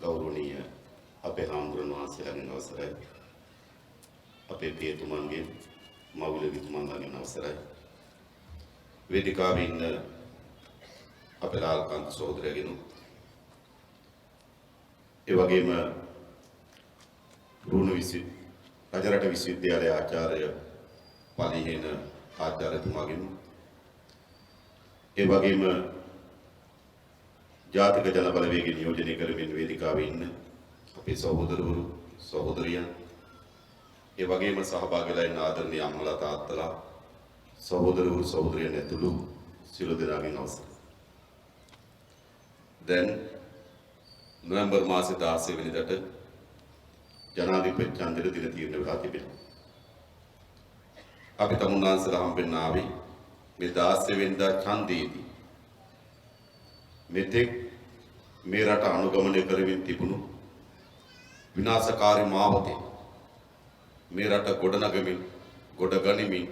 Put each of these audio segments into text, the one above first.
ගෞරවනීය අපේ හාමුදුරන් වහන්සේලාගෙන් අවසරයි. අපේ පියතුමන්ගේ මවුල විතුමන්ලාගෙන් අවසරයි. වේදිකාවේ ඉන්න අපේ ලාල්කාන්ත සහෝදරයගෙන් ඒ වගේම රජරට විශ්වවිද්‍යාලයේ ආචාර්ය පලිහේන ආචාර්යතුමාගෙන් ඒ වගේම ජාතික ජන බලවේගය නියෝජනය කරමින් වේදිකාවේ ඉන්න අපේ සහෝදරවරු සහෝදරියන් ඒ වගේම සහභාගීලා ඉන්න ආදරණීය අම්මලා තාත්තලා සහෝදරවරු සහෝදරියන් ඇතුළු සියලු දෙනාගෙන් අවසරයි. දැන් නොවැම්බර් මාසේ 16 වෙනිදාට ජනාධිපති ඡන්දෙට දින තීරණය වෙලා තිබෙනවා. අපි තමුන්නාන්සලා හම්බෙන්න ආවේ මේ 16 වෙනිදා ඡන්දයේදී මෙතෙක් මේ රට අනුගමනය කරමින් තිබුණු විනාශකාරී මාවතේ මේ රට ගොඩගනිමින්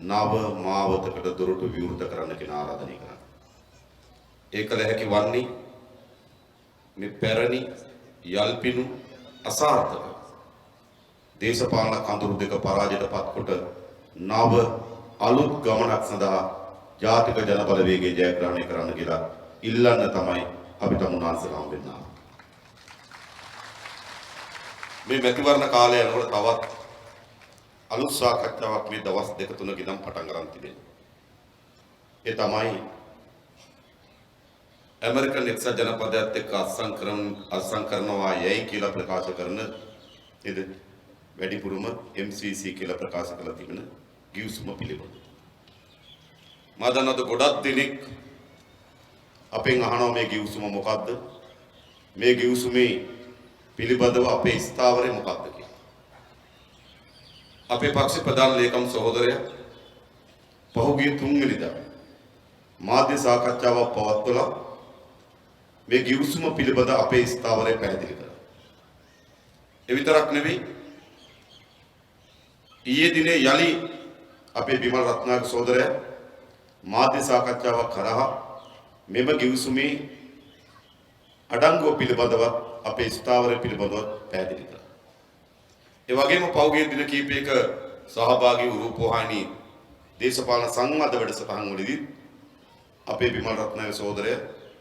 නව මාවතකට දොරටු විවෘත කරන්න කියන ආරාධනය කරා. ඒකල හැකි වන්නේ මේ පැරණි යල්පිනු අසාර්ථක දේශපාලන කඳුරු දෙක පරාජයට පත්කොට නව අලුත් ගමනක් සඳහා ජාතික ජන බලවේගයේ ජයග්‍රහණය කරන්න කියලා ඉල්ලන්න තමයි අපි තමුන්නාන්සලා හම්බෙන්න ආවේ. මේ මැතිවරණ කාලය යනකොට තවත් අලුත් සාකච්ඡාවක් මේ දවස් දෙක තුනක ඉඳන් පටන් ගන්න තිබෙනවා. ඒ තමයි ඇමරිකන් එක්සත් ජනපදයත් එක්ක අත්සන් කරනවා යයි කියලා ප්‍රකාශ කරන නේද වැඩිපුරම MCC කියලා ප්‍රකාශ කරලා තිබෙන ගිවිසුම පිළිබඳ. මා දන්නවද ගොඩක් දෙනෙක් අපෙන් අහනවා මේ ගිවිසුම මොකද්ද? මේ ගිවිසුමේ පිළිබඳව අපේ ස්ථාවරය මොකක්ද කියලා. අපේ පක්ෂ ප්‍රධාන ලේකම් සහෝදරයා පහුගිය 3 වෙනිදා මාධ්‍ය සාකච්ඡාවක් පවත්වලා මේ ගිවිසුම පිළිබඳ අපේ ස්ථාවරය පැහැදිලි කළා. ඒ විතරක් නෙවෙයි ඊයේ දිනේ යලි අපේ බිමල් රත්නායක සහෝදරයා මාධ්‍ය සාකච්ඡාවක් කරා මෙම ගිවිසුමේ අඩංගුව පිළිබඳව අපේ ස්ථාවරය පිළිබඳව පැහැදිලි කළා. ඒ වගේම පෞද්ගලික දින කිහිපයක සහභාගී වූ රූපවාහිනී දේශපාලන සංවාද වැඩසටහන් වලදී අපේ බිමල් රත්නායක සහෝදරයා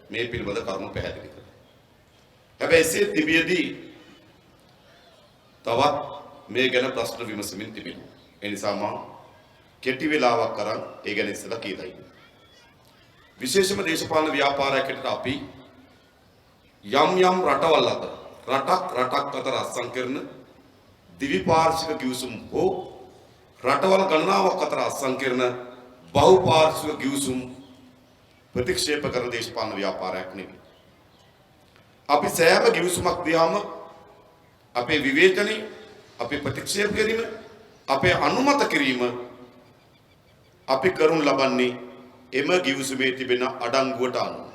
මේ පිළිබඳ කරුණු පැහැදිලි කළා. හැබැයි එසේ තිබියදී තවත් මේ ගැන ප්‍රශ්න විමසමින් තිබෙනවා. ඒ නිසා මම කෙටි වේලාවක් අරන් ඒ ගැන ඉස්සලා කියලා ඉන්නවා. විශේෂම දේශපාලන ව්‍යාපාරයකට අපි යම් රටවල් අතර රටක් අතර අත්සන් කරන ද්විපාර්ශ්වික ගිවිසුම් හෝ රටවල් ගණනාවක් අතර අත්සන් කරන බහුපාර්ශ්වික ගිවිසුම් ප්‍රතික්ෂේප කරන දේශපාලන ව්‍යාපාරයක් නෙවෙයි. අපි සෑම ගිවිසුමක් දිහාම අපේ විවේචනය, අපේ ප්‍රතික්ෂේප කිරීම, අපේ අනුමත කිරීම අපි කරනු ලබන්නේ එම ගිවිසුමේ තිබෙන අඩංගුවට අනුව.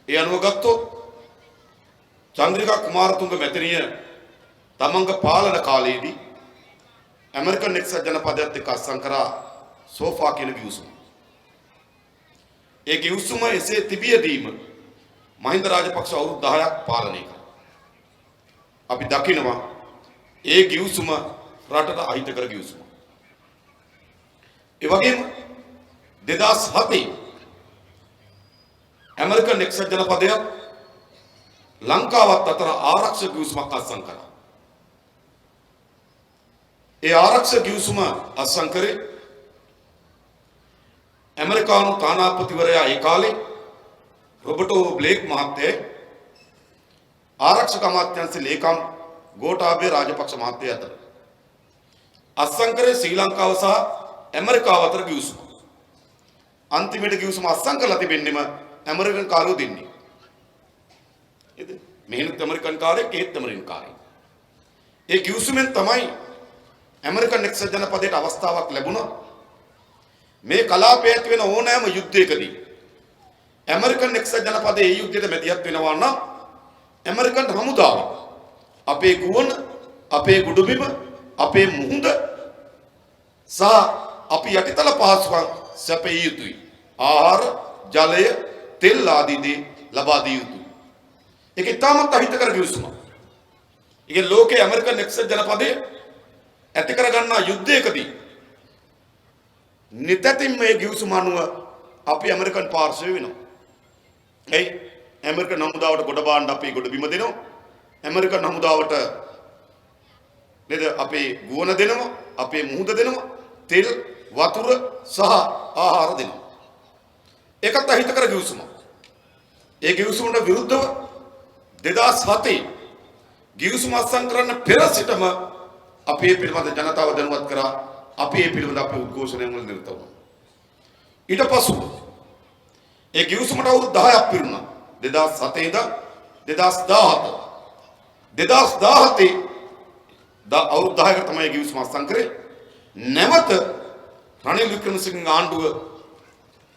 ඒ අනුව ගත්තොත් චන්ද්‍රිකා කුමාරතුංග මැතිණිය තමන්ගේ පාලන කාලයේදී ඇමරිකන් එක්සත් ජනපදයත් එක්ක අත්සන් කරා සෝෆා කියන ගිවිසුම. ඒ ගිවිසුම එසේ තිබියදීම මහින්ද රාජපක්ෂ අවුරුදු 10ක් පාලනය කළා. අපි දකිනවා ඒ ගිවිසුම රටට අහිත කර ගිවිසුම. ඒ වගේම 2007 ඇමරිකන් එක්සත් ජනපදයත් ලංකාවත් අතර ආරක්ෂක ගිවිසුමක් අත්සන් කළා. ඒ ආරක්ෂක ගිවිසුම අත්සන් කරේ ඇමරිකානු තානාපතිවරයා ඒ කාලේ රොබර්ටෝ බ්ලේක් මහත්තයා ආරක්ෂක අමාත්‍යාංශ ලේකම් ගෝඨාභය රාජපක්ෂ මහත්තයා අතර අත්සන් කරේ ශ්‍රී ලංකාව සහ ඇමරිකාව අතර ගිවිසුම. අන්තිමට ගිවිසුම අත්සන් කරලා තිබෙන්නේම ඇමරිකන් කාරයෝ දෙන්නේ. නේද? මෙහෙනුත් ඇමරිකන් කාරයෙක් ඒත් ඇමරිකන් කාරයෙක්. ඒ ගිවිසුමෙන් තමයි ඇමරිකන් එක්සත් ජනපදයට අවස්ථාවක් ලැබුණා. මේ කලාපයේ ඇති වෙන ඕනෑම යුද්ධයකදී ඇමරිකන් එක්සත් ජනපදයේ ඒ යුද්ධයට මැදිහත් වෙනවා නම් ඇමරිකන් හමුදාව අපේ ගුවන්, අපේ ගුඩුබිම, අපේ මුහුද සහ අපි යටිතල පහසුකම් සැපිය යුතුයි. ආහාර, ජලය, තෙල් ආදී දේ ලබා දිය යුතුයි. ඒක ඉතාමත් අහිතකර ගිවිසුමක්. ඒක ලෝකයේ ඇමරිකන් එක්සත් ජනපදයේ ඇති කරගන්නා යුද්ධයකදී නිතැතින් මේ ගිවිසුම අනුව අපි ඇමරිකන් පාර්ශ්වය වෙනවා. එයි ඇමරිකන් හමුදාවට ගොඩ බාන්න අපි ගොඩ බිම දෙනවා. ඇමරිකන් හමුදාවට නේද අපේ ගුවන දෙනවා, අපේ මුහුද දෙනවා, තෙල්, වතුර සහ ආහාර දෙනවා. ඒකත් අහිතකර ගිවිසුමක්. ඒ ගිවිසුමට විරුද්ධව 2007 ගිවිසුම අත්සන් කරන්න පෙර සිටම අපි මේ පිළිබඳ ජනතාව දැනුවත් කරා. අපි මේ පිළිබඳ අපේ උද්ඝෝෂණය වල නිරත වුණා. ඊට පසු ඒ ගිවිසුමට අවුරුදු 10ක් පිරුණා. 2007 ඉඳන් 2017 අවුරුදු 10කට තමයි ගිවිසුම අත්සන් කරේ. නැවත රනිල් වික්‍රමසිංහ ආණ්ඩුව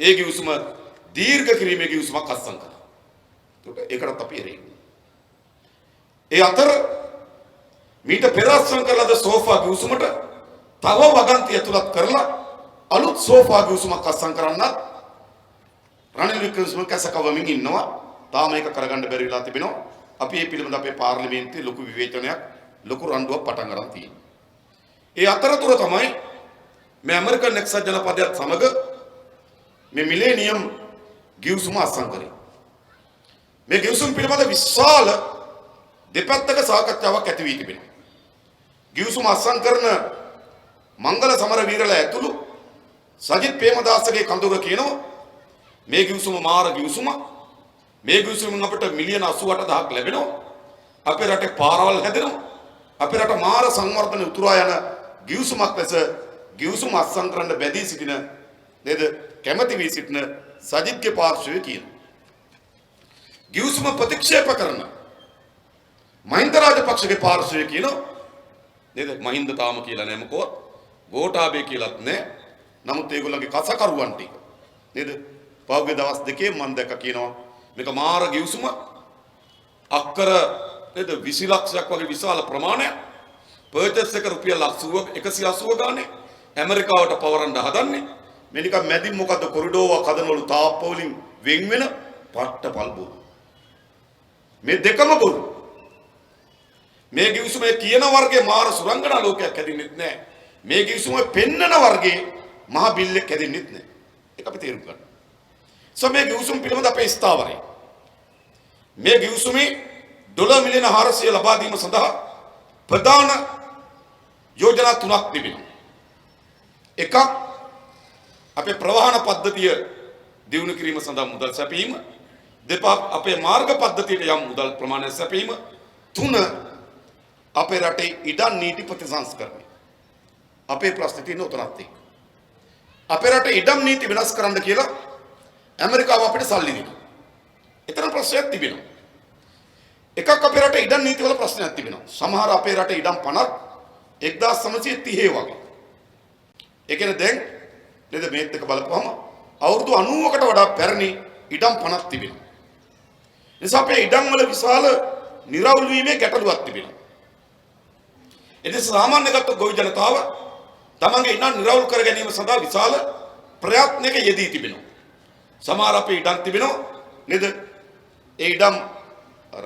ඒ ගිවිසුම දීර්ඝ කිරීමේ ගිවිසුමක් අත්සන් කළා. ඒකටත් අපි එරෙහි. ඒ අතර මීට පෙර අත්සන් කළාද සෝෆා ගිවිසුමට තව වගන්ති ඇතුළත් කරලා අලුත් සෝෆා ගිවිසුමක් අත්සන් කරන්නත් රනිල් වික්‍රමසිංහ කැසකවමින් ඉන්නවා. තාම මේක කරගන්න බැරි වෙලා තිබෙනවා. අපි මේ පිළිබඳ අපේ පාර්ලිමේන්තුවේ ලොකු විවේචනයක්, ලොකු රණ්ඩුවක් පටන් ගන්න තියෙනවා. ඒ අතරතුර තමයි මේ ඇමරිකන් එක්සත් ජනපදයත් සමග මේ මිලේනියම් ගිවිසුම අත්සන් කරේ. මේ ගිවිසුම පිළිබඳ විශාල දෙපැත්තක සාකච්ඡාවක් ඇති වී තිබෙනවා. ගිවිසුම අත්සන් කරන මංගල සමරවීරලා ඇතුළු සජිත් ප්‍රේමදාසගේ කඳුර කියනවා මේ ගිවිසුම මාර ගිවිසුමක්. මේ ගිවිසුමෙන් අපිට මිලියන 88000ක් ලැබෙනවා. අපේ රටේ පාරවල් හැදෙනවා. අපේ රට මාර සංවර්ධන උතුරා යන ගිවිසුමක් ලෙස ගිවිසුම අත්සන් කරන්න බැදී සිටින නේද කැමැති වී සිටින සජිත්ගේ පාර්ශ්වය කියනවා. ගිවිසුම ප්‍රතික්ෂේප කරන මහින්ද රාජපක්ෂගේ පාර්ශ්වය කියනවා නේද මහින්ද තාම කියලා නෑ මොකවත් ගෝඨාභය කියලාත් නෑ. නමුත් ඒගොල්ලන්ගේ කසකරුවන් ටික නේද පහුගිය දවස් දෙකේ මම දැක්ක කියනවා මේක මාර ගිවිසුම අක්කර නේද 20 ලක්ෂයක් වගේ විශාල ප්‍රමාණයක් පර්චේස් එක රුපියල් 180 ගානේ ඇමරිකාවට පවරන්න හදන්නේ. මේ නිකන් මැදින් මොකද්ද කොරිඩෝවක් හදනවලු තාප්ප වලින් වෙන් වෙන පට්ටපල් බොරු. මේ දෙකම බොරු. මේ ගිවිසුමේ කියන වර්ගයේ මාර සුරංගනා ලෝකයක් හැදින්නෙත් නැහැ. මේ ගිවිසුමේ පෙන්නන වර්ගයේ මහ බිල්ලෙක් හැදින්නෙත් නැහැ. ඒක අපි තේරුම් ගන්න. මේ ගිවිසුම පිළිබඳ අපේ ස්ථාවරය. මේ ගිවිසුමේ ඩොලර් මිලියන 400 ලබා දීම සඳහා ප්‍රධාන යෝජනා තුනක් තිබෙනවා. එකක් අපේ ප්‍රවාහන පද්ධතිය දියුණු කිරීම සඳහා මුදල් සැපීම. දෙපක් අපේ මාර්ග පද්ධතියට යම් මුදල් ප්‍රමාණයක් සැපීම. තුන අපේ රටේ ඉඩම් නීති ප්‍රතිසංස්කරණය. අපේ ප්‍රශ්නේ තියෙන උතරත් එක්ක. අපේ රටේ ඉඩම් නීති වෙනස් කරන්න කියලා ඇමරිකාව අපිට සල්ලි දෙනවා. එතන ප්‍රශ්නයක් තිබෙනවා. එකක් අපේ රටේ ඉඩම් නීති වල ප්‍රශ්නයක් තිබෙනවා. සමහර අපේ රටේ ඉඩම් 50ක් 1930 වගේ. ඒ කියන්නේ දැන් නේද මේත් එක බලපුවම අවුරුදු 90කට වඩා පැරණි ඉඩම් 50ක් තිබෙනවා. නිසා අපේ ඉඩම් වල විශාල නිරවුල් වීමේ ගැටලුවක් තිබෙනවා. එතකොට සාමාන්‍ය ගත්ත ගොවි ජනතාව තමන්ගේ ඉඩම් නිරවුල් කර ගැනීම සඳහා විශාල ප්‍රයත්නයක යෙදී තිබෙනවා. සමහර අපේ ඉඩම් තිබෙනවා නේද? ඒ ඉඩම් අර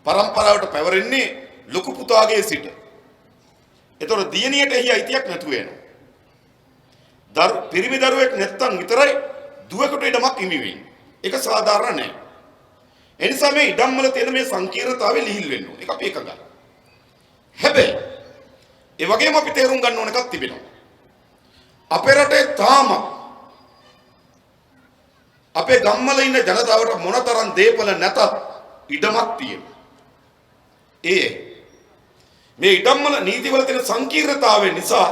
පරම්පරාවට පැවරෙන්නේ ලොකු පුතාගේ සිට. ඒතකොට දියණියට එහි අයිතියක් නැතුව යනවා. පිරිමි දරුවෙක් නැත්තම් විතරයි දුවකට ඉඩමක් හිමි වෙන්නේ. ඒක සාධාරණ නෑ. ඒ නිසා මේ ඉඩම් වල තියෙන මේ සංකීර්ණතාවය ලිහිල් වෙන්න ඕනේ. ඒක අපි එකඟයි. හැබැයි ඒ වගේම අපි තේරුම් ගන්න ඕන එකක් තිබෙනවා. අපේ රටේ තාම අපේ ගම්වල ඉන්න ජනතාවට මොනතරම් දේපල නැතත් ඉඩමක් තියෙනවා. මේ ඉඩම්වල නීතිවල තියෙන සංකීර්ණතාවය නිසා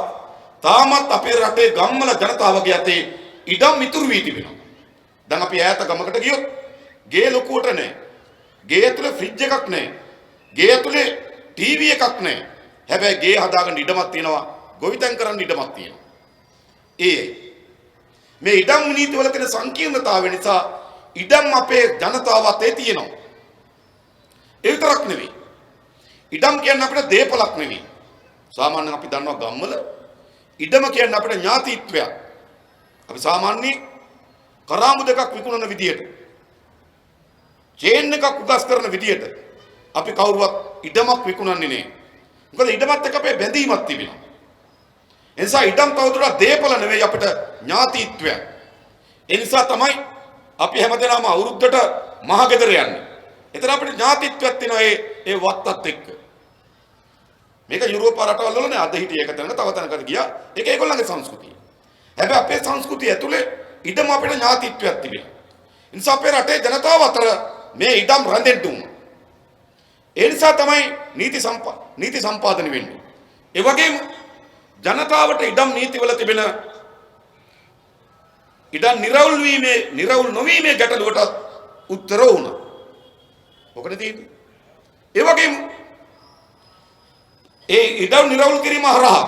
තාමත් අපේ රටේ ගම්වල ජනතාවගේ අතේ ඉඩම් ඉතුරු වී තිබෙනවා. දැන් අපි ඈත ගමකට ගියොත් ගේ ලොකුවට නැහැ. ගේ ඇතුලේ ෆ්‍රිජ් එකක් නැහැ. ගේ ඇතුලේ ටීවී එකක් නැහැ. හැබැයි ගේ හදාගන්න ඉඩමක් තියෙනවා. ගොවිතැන් කරන්න ඉඩමක් තියෙනවා. මේ ඉඩම් නීතිවල තියෙන සංකීර්ණතාවය නිසා ඉඩම් අපේ ජනතාව අතේ තියෙනවා. ඒ විතරක් නෙවෙයි. ඉඩම් කියන්නේ අපිට දේපලක් නෙවෙයි. සාමාන්‍යයෙන් අපි දන්නවා ගම්වල ඉඩම කියන්නේ අපිට ඥාතිත්වයක්. අපි සාමාන්‍යයෙන් කරාමු දෙකක් විකුණන විදියට චේන් එකක් උගස් කරන විදියට අපි කවුරුවත් ඉඩමක් විකුණන්නේ නැහැ. මොකද ඉඩමත් එක්ක අපේ බැඳීමක් තිබෙනවා. ඒ නිසා ඉඩම් තවදුරටත් දේපල නෙවෙයි අපිට ඥාතිත්වය. ඒ නිසා තමයි අපි හැමදේම අවුරුද්දට මහගෙදර යන්නේ. එතන අපිට ඥාතිත්වයක් තියෙනවා ඒ වත්තත් එක්ක. මේක යුරෝප රටවල් වල නේ අද හිටිය එක තැනක තව තැනකට ගියා. ඒක ඒගොල්ලන්ගේ සංස්කෘතිය. හැබැයි අපේ සංස්කෘතිය ඇතුලේ ඉඩම අපිට ඥාතිත්වයක් තිබෙනවා. ඒ නිසා අපේ රටේ ජනතාව අතර මේ ඉඩම් රැඳෙන්න උන. ඒ නිසා තමයි නීති සම්පාදනය වෙන්නේ. ඒ වගේම ජනතාවට ඉඩම් නීතිවල තිබෙන ඉඩම් නිරවුල් නොවීමේ ගැටලුවට උත්තර වුණා. මොකද තියෙන්නේ? ඒ වගේම ඒ ඉඩම් නිරවුල් කිරීම හරහා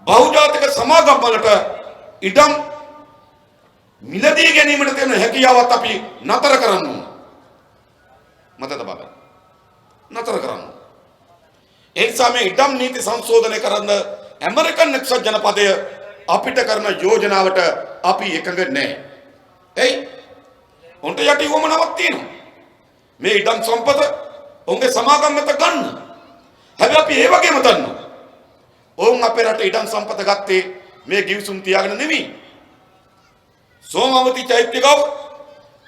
බහුජාතික සමාගම් වලට ඉඩම් මිලදී ගැනීමට තියෙන හැකියාවත් අපි නතර කරන්න ඕන. මතක තබා ගන්න. නතර කරන්න. ඒ නිසා මේ ඉඩම් නීති සංශෝධනය කරන්න ඇමරිකන් එක්සත් ජනපදය අපිට කරන යෝජනාවට අපි එකඟ නැහැ. එයි උන්ට යටි වමනාවක් තියෙනවා. මේ ඉඩම් සම්පත උන්ගේ සමාගම් මත ගන්න. හැබැයි අපි ඒ වගේම දන්නවා. ඔවුන් අපේ රටේ ඉඩම් සම්පත ගත්තේ මේ ගිවිසුම් තියාගෙන නෙමෙයි. සෝමාවති චෛත්‍ය ගාව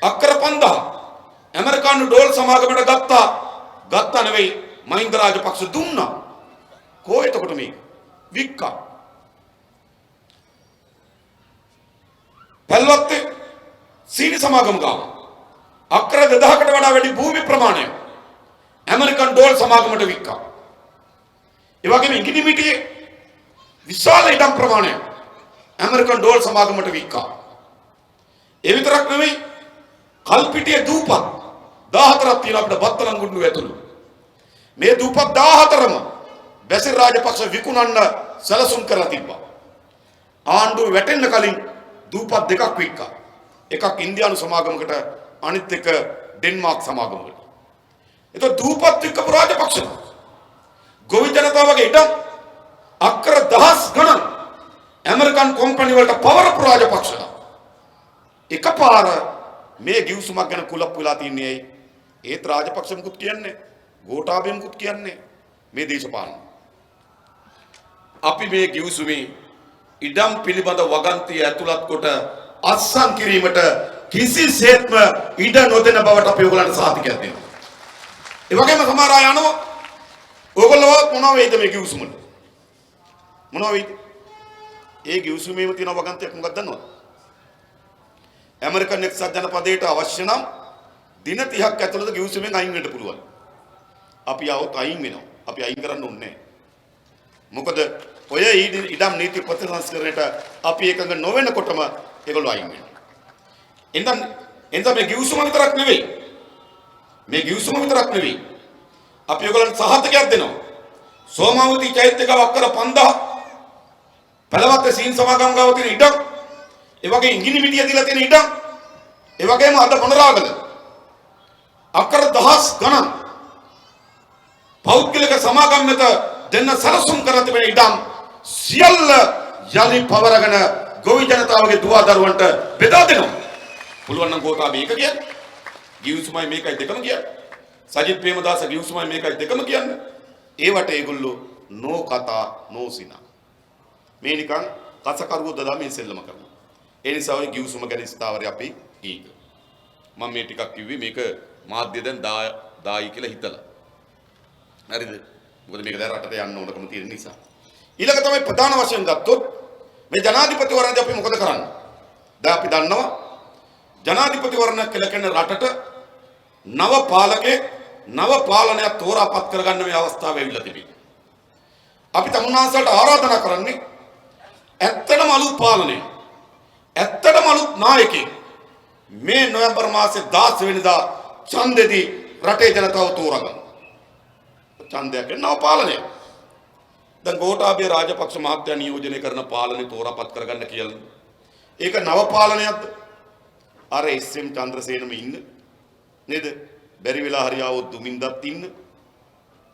අක්කර 5000 ඇමරිකානු ඩෝල් සමාගමට ගත්තා නෙවෙයි මහින්ද රාජපක්ෂ දුන්නා. කොහෙ එතකොට මේ වික්කා පැල්වත්තේ සීනි සමාගම ගාව අක්කර 2000කට වඩා වැඩි භූමි ප්‍රමාණයක් ඇමරිකන් ඩෝල් සමාගමට වික්කා. ඒ වගේම ඉංගිරිමිටියේ විශාල ඉඩම් ප්‍රමාණයක් ඇමරිකන් ඩෝල් සමාගමට වික්කා. ඒ විතරක් නෙවෙයි කල්පිටියේ දූපත් 14ක් තියෙනවා අපිට බත්තලංගුඩු ඇතුළු. මේ දූපත් 14ම බැසිල් රාජපක්ෂ විකුණන්න සැලසුම් කරලා තිබ්බා. ආණ්ඩුව වැටෙන්න කලින් දූපත් දෙකක් වික්කා. එකක් ඉන්දියානු සමාගමකට අනිත් එක ඩෙන්මාර්ක් සමාගමකට. එතකොට දූපත් වික්කපු රාජපක්ෂ ගොවි ජනතාවගේ ඉඩම් අක්කර දහස් ගණන් ඇමරිකන් කොම්පැනි වලට පවරපු රාජපක්ෂලා එකපාර මේ ගිවිසුමක් ගැන කුලප් වෙලා තින්නේ ඇයි? ඒත් රාජපක්ෂ මුකුත් කියන්නේ ගෝඨාභය මුකුත් කියන්නේ මේ දේශපාලන. අපි මේ ගිවිසුමේ ඉඩම් පිළිබඳ වගන්තිය ඇතුළත් කොට අත්සන් කිරීමට කිසිසේත්ම ඉඩ නොදෙන බවට අපි ඔයගලන්ට සාතිකයක් දෙනවා. ඒ වගේම සමහර අය අනෝ ඔයගොල්ලෝ මොනවා වෙයිද මේ ගිවිසුමට? මොනවා වෙයිද? ඒ ගිවිසුමේම තියෙන වගන්තියක් මොකක්ද දන්නවද? ඇමරිකන් එක්සත් ජනපදයට අවශ්‍ය නම් දින 30ක් ඇතුළත ගිවිසුමෙන් අයින් වෙන්න පුළුවන්. අපි આવොත් අයින් වෙනවා. අපි අයින් කරන්න ඕනේ නැහැ. මොකද ඔය ඉඩම් නීති ප්‍රතිසංස්කරණයට අපි එකඟ නොවෙනකොටම ඒගොල්ලෝ අයින් වෙනවා. එතන මේ ගිවිසුම විතරක් නෙවෙයි. අපි ඔයගොල්ලන්ට සහතිකයක් දෙනවා. සෝමාවති චෛත්‍ය ගාව අක්කර 5000 පළවත්ත සීන් සමාගම් ගාව තියෙන ඉඩම් ඒ වගේ ඉංගිරිමිටිය දීලා තියෙන ඉඩම් ඒ වගේම අද මොනරාගල අක්කර දහස් ගණන් පෞද්ගලික සමාගම් මත දෙන්න සරසුම් කර තිබෙන ඉඩම් සියල්ල යලි පවරගෙන ගොවි ජනතාවගේ දුවා දරුවන්ට බෙදා දෙනවා. පුළුවන් නම් ගෝඨාභය එක කියන්නේ. ගිවිසුමයි මේකයි දෙකම කියන්නේ. සජිත් ප්‍රේමදාස ගිවිසුමයි මේකයි දෙකම කියන්නේ. ඒවට ඒගොල්ලෝ නෝ කතා නෝ සිනා. මේ නිකන් කසකරුවෝ දදා මේ සෙල්ලම කරනවා. ඒ නිසා ඔය ගිවිසුම ගැන ස්ථාවරය අපි ඊක. මම මේ ටිකක් කිව්වේ මේක මාධ්‍ය දැන් දායි කියලා හිතලා. හරිද? මොකද මේක දැන් රටට යන්න ඕනකම තියෙන නිසා. ඊළඟ තමයි ප්‍රධාන වශයෙන් ගත්තොත් මේ ජනාධිපතිවරණදී අපි මොකද කරන්නේ? දැන් අපි දන්නවා ජනාධිපතිවරණ කියලා කියන රටට නව පාලනයක් තෝරාපත් කරගන්න මේ අවස්ථාව ඇවිල්ලා තිබෙනවා. අපි තමුන්නාන්සලට ආරාධනා කරන්නේ ඇත්තටම අලුත් පාලනය. ඇත්තටම අලුත් නායකයෙක් මේ නොවැම්බර් මාසේ 16 වෙනිදා ඡන්දෙදී රටේ ජනතාව තෝරගන්න. ඡන්දයක් නව පාලනය. දැන් ගෝඨාභය රාජපක්ෂ මහත්තයා නියෝජනය කරන පාලනේ තෝරාපත් කරගන්න කියලා. ඒක නව පාලනයක්ද? අර එස්.එම්. චන්ද්‍රසේනම ඉන්න නේද? බැරි වෙලා හරි ආවොත් දුමින්දත් ඉන්න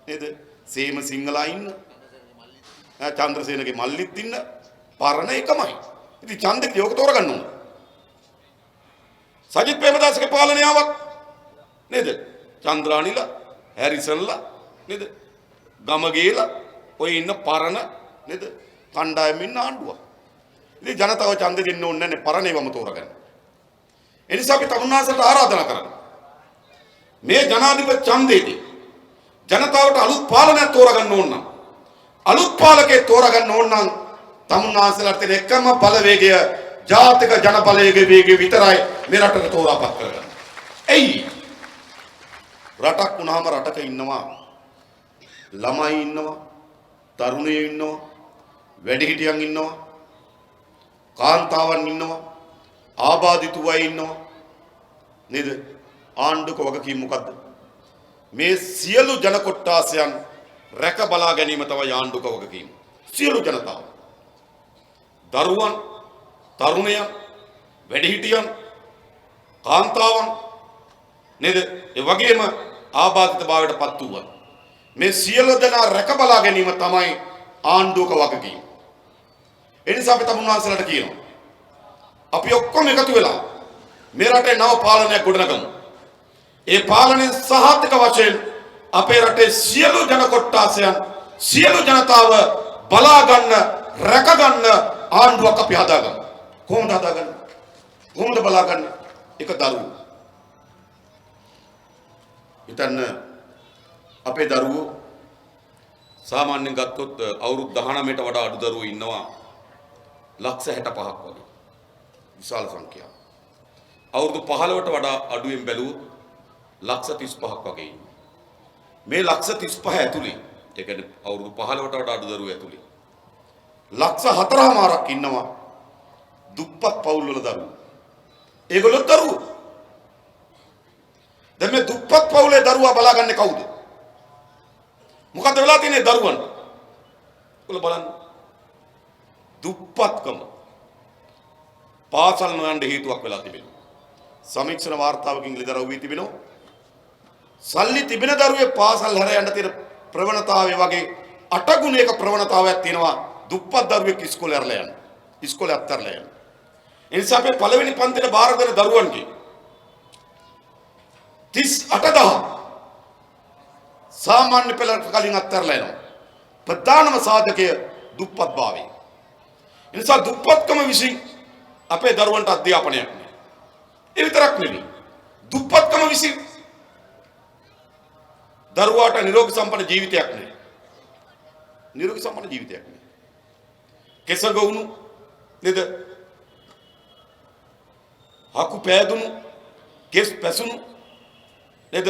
නේද? සේම සිංහලා ඉන්න. චන්ද්‍රසේනගේ මල්ලිත් ඉන්න. පරණ එකමයි. ඉතින් ඡන්දෙත් යෝග තෝරගන්න ඕන. සජිත් ප්‍රේමදාසගේ පාලනය ආවත් නේද? චන්ද්‍රානිලා, හැරිසන්ලා නේද? ගමගේලා ඔය ඉන්න පරණ නේද? කණ්ඩායම් ඉන්න ආණ්ඩුව. ඉතින් ජනතාව ඡන්ද දෙන්න ඕනේ නැහැ පරණේවම තෝරගන්න. ඒ නිසා අපි තමුන්නාසට ආරාධනා කරනවා. මේ ජනාධිපති ඡන්දයේදී ජනතාවට අලුත් පාලනයක් තෝරගන්න ඕන නම් අලුත් පාලකයෙක් තෝරගන්න ඕන නම් තමුන්නාසලට තියෙන එකම බලවේගය ජාතික ජන බලවේගයේ වේගය විතරයි මේ රටට තෝරාපත් කරගන්න. එයි රටක් වුණාම රටක ඉන්නවා ළමයි ඉන්නවා තරුණයෝ ඉන්නවා වැඩිහිටියන් ඉන්නවා කාන්තාවන් ඉන්නවා ආබාධිත අය ඉන්නවා නේද? ආණ්ඩුක වගකීම මොකද්ද? මේ සියලු ජන කොට්ටාසයන් රැක බලා ගැනීම තමයි ආණ්ඩුක වගකීම. සියලු ජනතාව දරුවන් තරුණයන් වැඩිහිටියන් කාන්තාවන් නේද? ඒ වගේම ආබාධිත භාවයට පත් වූවා. මේ සියලු දෙනා රැක බලා ගැනීම තමයි ආණ්ඩුක වගකීම. ඒ නිසා අපි තමුන්වහන්සේලාට කියනවා අපි ඔක්කොම එකතු වෙලා මේ රටේ නව පාලනයක් ගොඩනගමු. ඒ පාලනයේ සහතික වශයෙන් අපේ රටේ සියලු ජන කොට්ටාසයන් සියලු ජනතාව බලා ගන්න රැක ගන්න ආණ්ඩුවක් අපි හදාගමු. කොහොමද හදාගන්නේ? කොහොමද බලා ගන්න? එක දරුවෝ. හිතන්න අපේ දරුවෝ සාමාන්‍යයෙන් ගත්තොත් අවුරුදු 19ට වඩා අඩු දරුවෝ ඉන්නවා 65,000ක් වගේ. විශාල සංඛ්‍යාවක්. අවුරුදු 15ට වඩා අඩුවෙන් බැලුවොත් 35,000ක් වගේ ඉන්නවා. මේ 35,000 ඇතුලේ ඒ කියන්නේ අවුරුදු 15ට වඩා අඩු දරුවෝ ඇතුලේ 4,00,000ක් ඉන්නවා දුප්පත් පවුල් වල දරුවෝ. ඒගොල්ලෝ දරුවෝ. දැන් මේ දුප්පත් පවුලේ දරුවා බලාගන්නේ කවුද? මොකද වෙලා තියෙන්නේ දරුවන්ට? ඔයාලා බලන්න. දුප්පත්කම පාසල් නොයන්න හේතුවක් වෙලා තිබෙනවා. සමීක්ෂණ වාර්තාවකින් ලිදරව් වී තිබෙනවා. සල්ලි තිබෙන දරුවේ පාසල් හැර යන්න තියෙන ප්‍රවණතාවය වගේ 8 ගුණයක ප්‍රවණතාවයක් තියෙනවා දුප්පත් දරුවෙක් ඉස්කෝලේ ඇරලා යන්න. ඉස්කෝලේ අත්හැරලා යන්න. ඒ නිසා අපේ පළවෙනි පන්තියේ බාර දෙන දරුවන්ගේ 38,000 සාමාන්‍ය පෙළට කලින් අත්හැරලා යනවා. ප්‍රධානම සාධකය දුප්පත්භාවය. ඒ නිසා දුප්පත්කම විසින් අපේ දරුවන්ට අධ්‍යාපනයක් නෑ. ඒ විතරක් නෙවෙයි. දුප්පත්කම විසින් දරුවාට නිරෝගී සම්පන්න ජීවිතයක් නෑ. නිරෝගී සම්පන්න ජීවිතයක් නෑ. කෙසගවුණු නේද? හකු පෑදුණු, කෙස් පැසුණු නේද?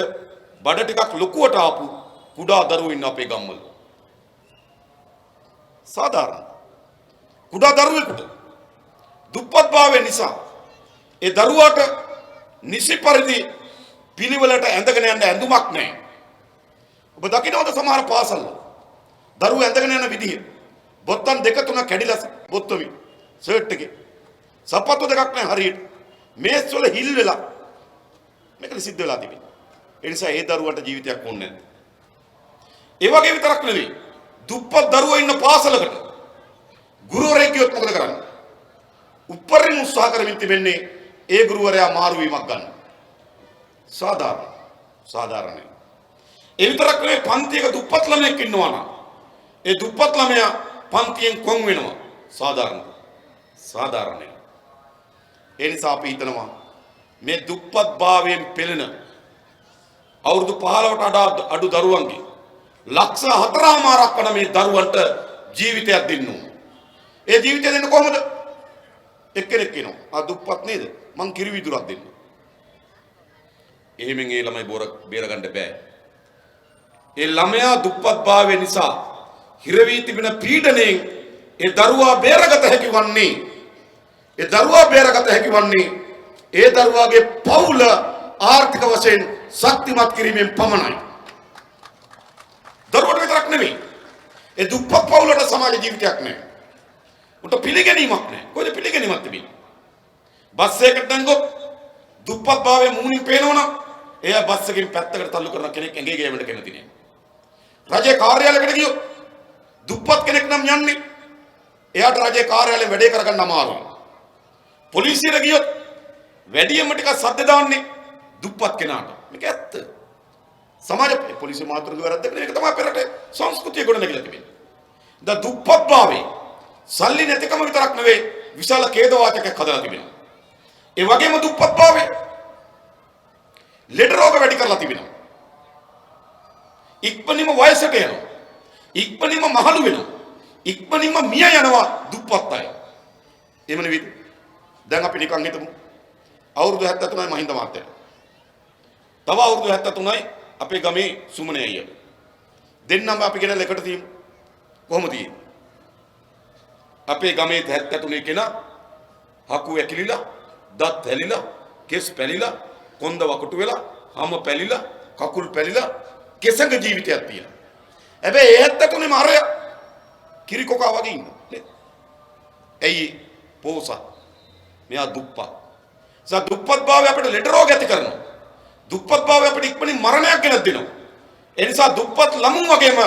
බඩ ටිකක් ලොකුවට ආපු කුඩා දරුවෝ ඉන්න අපේ ගම්වල. සාධාරණ. කුඩා දරුවෙකුට දුප්පත්භාවය නිසා ඒ දරුවාට නිසි පරිදි පිළිවෙලට ඇඳගෙන යන්න ඇඳුමක් නැහැ. ඔබ දකින්නවද සමහර පාසල් දරුවෝ ඇඳගෙන යන විදිය? බොත්තම් දෙක තුන කැඩිලා බොත්තමි ෂර්ට් එකේ. සපත්තු දෙකක් නැහැ හරියට. මේස් වල හිල් වෙලා මේක සිද්ධ වෙලා තිබෙනවා. ඒ නිසා ඒ දරුවන්ට ජීවිතයක් ඕනේ නැහැ. ඒ වගේ විතරක් නෙවෙයි. දුප්පත් දරුවෝ ඉන්න පාසලකට ගුරුවරයෙක් කියොත් මොකද කරන්නේ? උපරිම උත්සාහ කරමින් තිබෙන්නේ ඒ ගුරුවරයා මාරු වීමක් ගන්න. සාධාරණයි. ඒ විතරක් නෙවෙයි පන්තියක දුප්පත් ළමයෙක් ඉන්නවා නම් ඒ දුප්පත් ළමයා පන්තියෙන් කොන් වෙනවා. සාධාරණයි. ඒ නිසා අපි හිතනවා මේ දුප්පත් භාවයෙන් පෙළෙන අවුරුදු 15ට අඩු දරුවන්ගේ 4,00,000ක් වන මේ දරුවන්ට ජීවිතයක් දෙන්න ඕන. ඒ ජීවිතය දෙන්න කොහොමද? එක්කෙනෙක් කියනවා ආ දුප්පත් නේද? මං කිරි විදුරක් දෙන්න. එහෙමෙන් ඒ ළමයි බේරගන්න බෑ. ඒ ළමයා දුප්පත් භාවය නිසා හිර වී තිබෙන පීඩණයෙන් ඒ දරුවා බේරගත හැකි වන්නේ ඒ දරුවාගේ පවුල ආර්ථික වශයෙන් ශක්තිමත් කිරීමෙන් පමණයි. දරුවට විතරක් නෙවෙයි. ඒ දුප්පත් පවුලට සමාජ ජීවිතයක් නැහැ. උන්ට පිළිගැනීමක් නැහැ. කොහෙද පිළිගැනීමක් තිබෙන්නේ? බස් එකකට දැන්ගොත් දුප්පත් භාවයේ මූණින් පේනවනම් එයා බස් එකකින් පැත්තකට තල්ලු කරන කෙනෙක් ඇඟේ ගෑවෙන්න කැමති නෑ. රජයේ කාර්යාලයකට ගියොත් දුප්පත් කෙනෙක් නම් යන්නේ එයාට රජයේ කාර්යාලයෙන් වැඩේ කරගන්න අමාරුයි. පොලිසියට ගියොත් වැඩියෙන්ම ටිකක් සද්ද දාන්නේ දුප්පත් කෙනාට. මේක ඇත්ත. සමාජ පොලිසිය මාතෘකාව වැරද්දක් නෙවෙයි. ඒක තමයි අපේ රටේ සංස්කෘතිය ගොඩ නැගිලා තිබෙන්නේ. ද දුප්පත්භාවයේ සල්ලි නැතිකම විතරක් නෙවෙයි විශාල ඛේදවාචකයක් හදලා තිබෙනවා. ඒ වගේම දුප්පත්භාවයේ ලෙඩ රෝග වැඩි කරලා තිබෙනවා. ඉක්මනින්ම වයසට යනවා. ඉක්මනින්ම මහලු වෙනවා. ඉක්මනින්ම මිය යනවා දුප්පත් අය. එහෙම නෙවෙයි. දැන් අපි නිකන් හිතමු. අවුරුදු 73යි මහින්ද මහත්තයා. තව අවුරුදු 73යි අපේ ගමේ සුමනේ අයියා. දෙන්නම අපි ගෙනල්ලා එකට තියමු. කොහොමද තියෙන්නේ? අපේ ගමේ 73 කෙනා හකු ඇකිලිලා, දත් හැලිලා, කෙස් පැලිලා, කොන්ද වකුටු වෙලා, හම පැලිලා, කකුල් පැලිලා කෙසඟ ජීවිතයක් තියෙනවා. හැබැයි ඒ 73ම අරය කිරිකොකා වගේ ඉන්නවා නේද? ඇයි පෝසත්? මෙයා දුප්පත්. දුප්පත් භාවය අපිට ලෙඩ රෝග ඇති කරනවා. දුප්පත් භාවය අපිට ඉක්මනින් මරණයක් ගෙනත් දෙනවා. ඒ නිසා දුප්පත් ළමුන් වගේම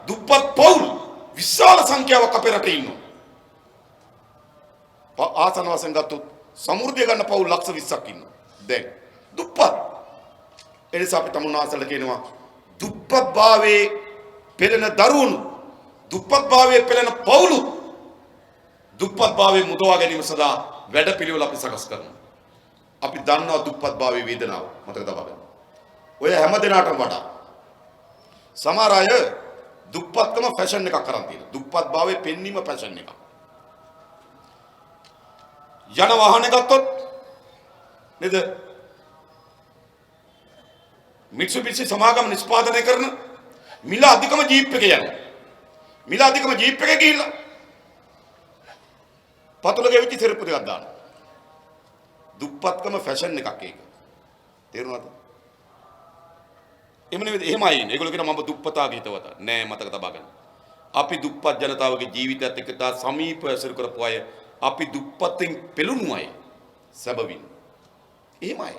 දුප්පත් පවුල් විශාල සංඛ්‍යාවක් අපේ රටේ ඉන්නවා. ආසන වශයෙන් ගත්තොත් සමෘද්ධිය ගන්න පවුල් ලක්ෂ 20ක් ඉන්නවා. දැන් දුප්පත්. ඒ නිසා අපි තමුන්නාසල කියනවා දුප්පත් භාවයේ පෙළෙන දරුණු, දුප්පත් භාවයේ පෙළෙන පවුලු, දුප්පත් භාවයේ මුදවා ගැනීම සඳහා වැඩපිළිවෙල අපි සකස් කරනවා. අපි දන්නවා දුප්පත් භාවයේ වේදනාව මතක තබා ගන්න. ඔය හැම දිනාටම වඩා සමහර අය දුප්පත්කම ෆැෂන් එකක් කරන් තියෙනවා. දුප්පත් භාවයේ පෙන්වීම ෆැෂන් එකක්. යන වාහනේ ගත්තොත් නේද? මිත්සුබිසි සමාගම නිෂ්පාදනය කරන මිල අධිකම ජීප් එකේ යනවා. මිල අධිකම ජීප් එකේ ගිහිල්ලා පතුල ගෙවිච්ච සෙරප්පු දෙකක් දානවා. දුප්පත්කම ෆැෂන් එකක් ඒක. තේරුණාද? එහෙම නෙවෙයි එහෙමයි ඉන්නේ. ඒගොල්ලෝ කියනවා මම දුප්පතා හිතවත. නෑ මතක තබා ගන්න. අපි දුප්පත් ජනතාවගේ ජීවිතයත් එක්ක තා සමීපව ඇසුරු කරපු අය, අපි දුප්පත්ෙන් පෙළුණු අය සැබවින්. එහෙමයි.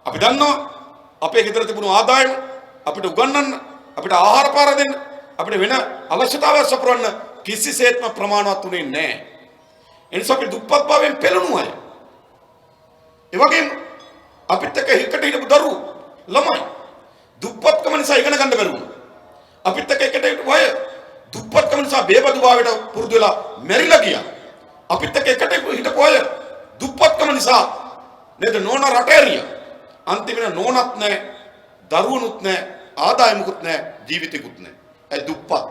අපි දන්නවා අපේ ගෙදර තිබුණු ආදායම අපිට උගන්වන්න, අපිට ආහාර පාර දෙන්න, අපිට වෙන අවශ්‍යතාවය සපුරන්න කිසිසේත්ම ප්‍රමාණවත් උනේ නැහැ. ඒ නිසා අපි දුප්පත් භාවයෙන් පෙළුණු අය. ඒ වගේම අපිට එකට හිටපු දරුවෝ ළමයි දුප්පත්කම නිසා ඉගෙන ගන්න බැරුණා. අපිත් එක්ක එකට හිටපු අය දුප්පත්කම නිසා බේබදු භාවයට පුරුදු වෙලා මැරිලා ගියා. අපිත් එක්ක එකට හිටපු අය දුප්පත්කම නිසා නේද නෝන රටේරියා. අන්තිමට නෝනත් නැහැ, දරුවනුත් නැහැ, ආදායමකුත් නැහැ, ජීවිතෙකුත් නැහැ. ඒ දුප්පත්.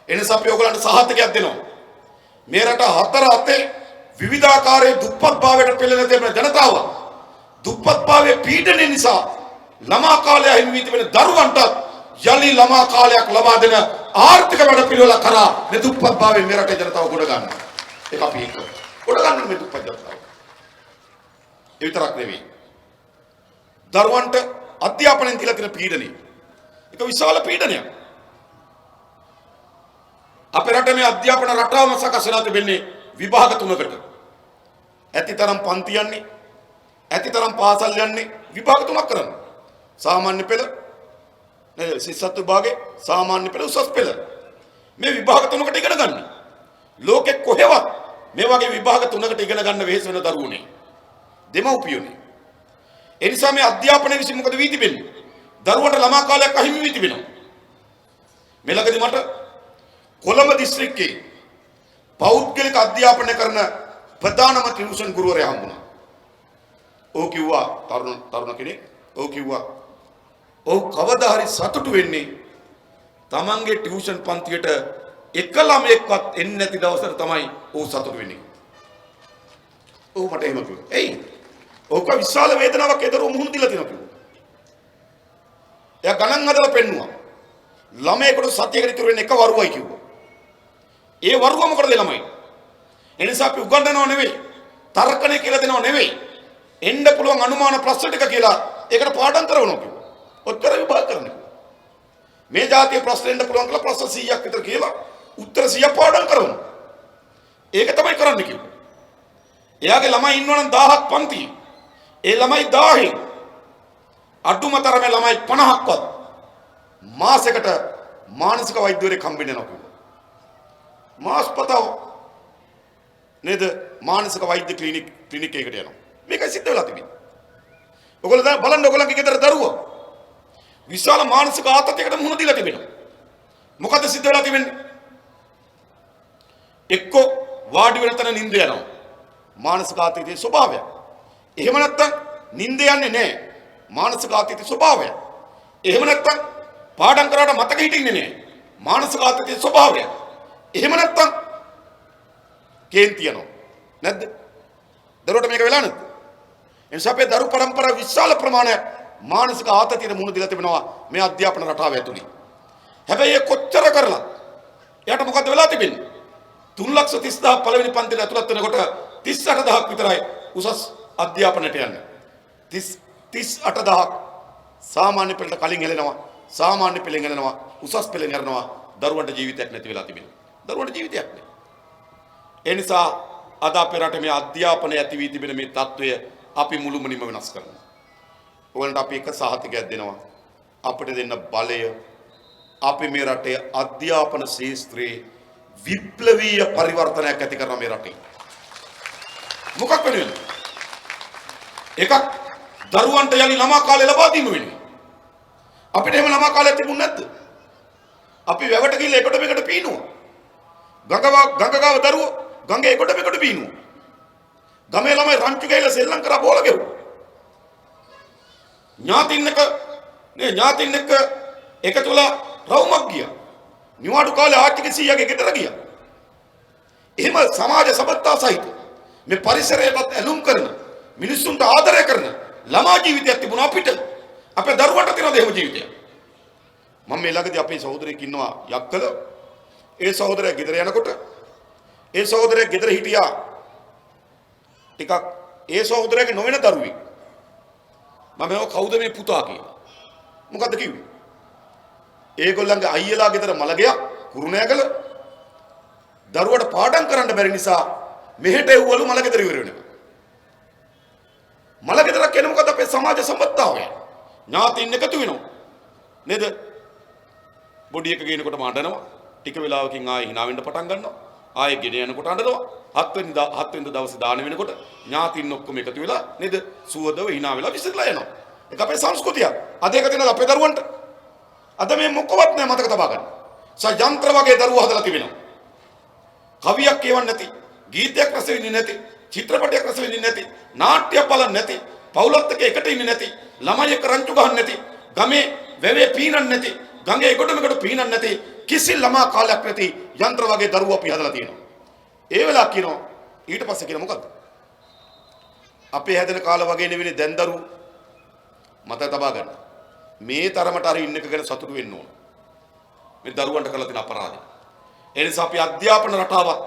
එනිසා අපි ඔයගලන්ට සහතිකයක් දෙනවා. මේ රට හතර අතේ විවිධාකාරයේ දුප්පත් භාවයට පෙළෙන ජනතාව දුප්පත් භාවයේ පීඩනය නිසා ළමා කාලය හිමි වී තිබෙන දරුවන්ට යලි ළමා කාලයක් ලබා දෙන ආර්ථික වැඩපිළිවෙල කරා මේ දුප්පත් භාවයේ මේ රටේ ජනතාව ගොඩ ගන්න. ඒක අපි එක ගොඩ ගන්න මේ දුප්පත් ජනතාව. ඒ විතරක් නෙවෙයි. දරුවන්ට අධ්‍යාපනයෙන් තියලා තියෙන පීඩනය. ඒක විශාල පීඩනයක්. අපේ රටේ මේ අධ්‍යාපන රටාවම සකස් වෙලා තිබෙන්නේ විභාග තුනකට. ඇතිතරම් පන්ති යන්නේ, ඇතිතරම් පාසල් යන්නේ විභාග තුනක් කරන්න. සාමාන්‍ය පෙළ, නේද? සිස්සත් විභාගේ, සාමාන්‍ය පෙළ, උසස් පෙළ. මේ විභාග තුනකට ඉගෙන ගන්න. ලෝකෙ කොහෙවත් මේ වගේ විභාග තුනකට ඉගෙන ගන්න වෙහෙස වෙන දරුවෝ නේ. දෙමව්පියෝනේ. ඒ නිසා මේ අධ්‍යාපනය විසින් මොකද වී තිබෙන්නේ? දරුවන්ට ළමා කාලයක් අහිමි වී තිබෙනවා. මේ ළඟදී මට කොළඹ දිස්ත්‍රික්කයේ පෞද්ගලික අධ්‍යාපනය කරන ප්‍රධානම ටියුෂන් ගුරුවරයා හම්බුණා. ඔහු කිව්වා තරුණ කෙනෙක්. ඔහු කිව්වා ඔහු කවදා හරි සතුටු වෙන්නේ තමන්ගේ ටියුෂන් පන්තියට එක ළමයෙක්වත් එන්නේ නැති දවසට තමයි ඔහු සතුටු වෙන්නේ. ඔහු මට එහෙම කිව්වා. එයි ඔහුක විශාල වේදනාවක් එදරෝ මුහුණ දීලා තියෙනවා කිව්වා. එයා ගණන් හදලා පෙන්නුවා. ළමයෙකුට සතියකට ඉතුරු වෙන්නේ එක වරුවයි කිව්වා. ඒ වරුව මොකටද ළමයි? එනිසා අපි උගන්වනව නෙවෙයි, තර්කණය කියලා දෙනව නෙවෙයි. එන්න පුළුවන් අනුමාන ප්‍රශ්න ටික කියලා ඒකට පාඩම් කරවනවා කිව්වා. ඔච්චර විභාග කරන්න කිව්වා. මේ જાතිය ප්‍රශ්න එන්න පුළුවන් කියලා ප්‍රශ්න 100ක් විතර කියලා උත්තර 100ක් පාඩම් කරවනවා. ඒක තමයි කරන්න කිව්වා. එයාගේ ළමයි ඉන්නවනම් 1000ක් පන්තියේ. ඒ ළමයි 1000න් අඩුම තරමේ ළමයි 50ක්වත් මාසෙකට මානසික වෛද්‍යවරයෙක් හම්බෙන්න යනවා කිව්වා. මාස්පතාව නේද මානසික වෛද්‍ය ක්ලිනික් එකකට යනවා. මේකයි සිද්ධ වෙලා තිබෙන්නේ. ඔයගොල්ලෝ දැන් බලන්න ඔයගොල්ලන්ගේ ගෙදර දරුවෝ විශාල මානසික ආතතියකට මුහුණ දීලා තිබෙනවා. මොකද සිද්ධ වෙලා තිබෙන්නේ? එක්ක වාඩි වෙන තැන නිින්ද යනවා. මානසික ආතතියේ ස්වභාවය. එහෙම නැත්නම් නිින්ද යන්නේ නැහැ. මානසික ආතතියේ ස්වභාවය. එහෙම නැත්නම් පාඩම් කරාට මතක හිටින්නේ නැහැ. මානසික ආතතියේ ස්වභාවය. එහෙම නැත්නම් කේන්ති යනවා. නැද්ද? දරුවට මේක වෙලා නැද්ද? එනිසා අපේ දරු පරම්පරාව විශාල ප්‍රමාණයක් මානසික ආතතියට මුහුණ දීලා තිබෙනවා මේ අධ්‍යාපන රටාව ඇතුළේ. හැබැයි ඒ කොච්චර කරලා එයාට මොකද වෙලා තිබෙන්නේ? 3,30,000 පළවෙනි පන්තියට ඇතුළත් වෙනකොට 38,000ක් විතරයි උසස් අධ්‍යාපනයට යන්නේ. 38,000ක් සාමාන්‍ය පෙළට කලින් හෙලෙනවා. සාමාන්‍ය පෙළෙන් හෙලෙනවා. උසස් පෙළෙන් යනවා. දරුවන්ට ජීවිතයක් නැති වෙලා තිබෙනවා. දරුවන්ට ජීවිතයක් නැහැ. ඒ නිසා අද අපේ රටේ මේ අධ්‍යාපනය ඇති වී තිබෙන මේ තත්ත්වය අපි මුළුමනින්ම වෙනස් කරනවා. ඔයගොල්ලන්ට අපි එක සහතිකයක් දෙනවා. අපිට දෙන්න බලය අපි මේ රටේ අධ්‍යාපන ශාස්ත්‍රයේ විප්ලවීය පරිවර්තනයක් ඇති කරන මේ රටේ. මොකක් වෙනුවෙන්ද? එකක් දරුවන්ට යලි ළමා කාලය ලබා දීම වෙනුවෙන්. අපිට එහෙම ළමා කාලයක් තිබුණ නැද්ද? අපි වැවට ගිහලා එකට මෙකට පීනුවා. ගඟ ගාව දරුවෝ ගඟේ එකට මෙකට පීනුවා. ගමේ ළමයි රංචු ගෑවිලා සෙල්ලම් කරා බෝල ගෙවුවා. ඥාතින් එක්ක එකතු වෙලා රවුමක් ගියා. නිවාඩු කාලේ ආච්චිගේ සීයාගේ ගෙදර ගියා. එහෙම සමාජ සබත්තා සහිත මේ පරිසරයටත් ඇලුම් කරන මිනිස්සුන්ට ආදරය කරන ළමා ජීවිතයක් තිබුණා අපිට. අපේ දරුවන්ට තියෙනවද එහෙම ජීවිතයක්? මම මේ ළඟදී අපේ සහෝදරයෙක් ඉන්නවා යක්කල. ඒ සහෝදරයා ගෙදර යනකොට ඒ සහෝදරයා ගෙදර හිටියා ටිකක් ඒ සහෝදරයාගේ නොවන දරුවෙක්. මම කවුද මේ පුතා කියලා. මොකද්ද කිව්වේ? ඒගොල්ලන්ගේ අයියලා ගෙදර මල ගියා කුරුණෑගල. දරුවට පාඩම් කරන්න බැරි නිසා මෙහෙට එව්වලු මල ගෙදර ඉවර වෙනවා. මල ගෙදරක් කියන්නේ මොකද? අපේ සමාජ සම්බන්ධතාවය. ඥාතින් එකතු වෙනවා. නේද? බොඩි එක ගේනකොට මඬනවා. ටික වෙලාවකින් ආයෙ hina වෙන්න පටන් ගන්නවා. ආයෙ ගෙන යනකොට අඬනවා. හත් වෙනි දවසේ දාන වෙනකොට ඥාතින් ඔක්කොම එකතු වෙලා නේද? සුවදව hina වෙලා විසිරලා යනවා. ඒක අපේ සංස්කෘතිය. අද ඒක තියෙනවා අපේ දරුවන්ට. අද මේ මොකවත් නෑ මතක තබා ගන්න. යන්ත්‍ර වගේ දරුවෝ හදලා තිබෙනවා. කවියක් කියවන්නේ නැති, ගීතයක් රස විඳින්නේ නැති, චිත්‍රපටයක් රස විඳින්නේ නැති, නාට්‍ය බලන්නේ නැති, පවුලත් එක්ක එකට ඉන්නේ නැති, ළමයි එක්ක රංචු ගහන්නේ නැති, ගමේ වැවේ පීනන්නේ නැති, ගඟේ එකොටමකට පීනන්නේ නැති කිසි ළමා කාලයක් නැති යන්ත්‍ර වගේ දරුවෝ අපි හදලා තියෙනවා. ඒ වෙලාව කියනවා ඊට පස්සේ කියන මොකද්ද? අපේ හැදෙන කාල වගේ නෙවෙයි දැන් දරුවෝ. මතක තබා ගන්න. මේ තරමට අර ඉන්න එක ගැන සතුටු වෙන්න ඕන. මේ දරුවන්ට කරලා තියෙන අපරාධය. ඒ නිසා අපි අධ්‍යාපන රටාවත්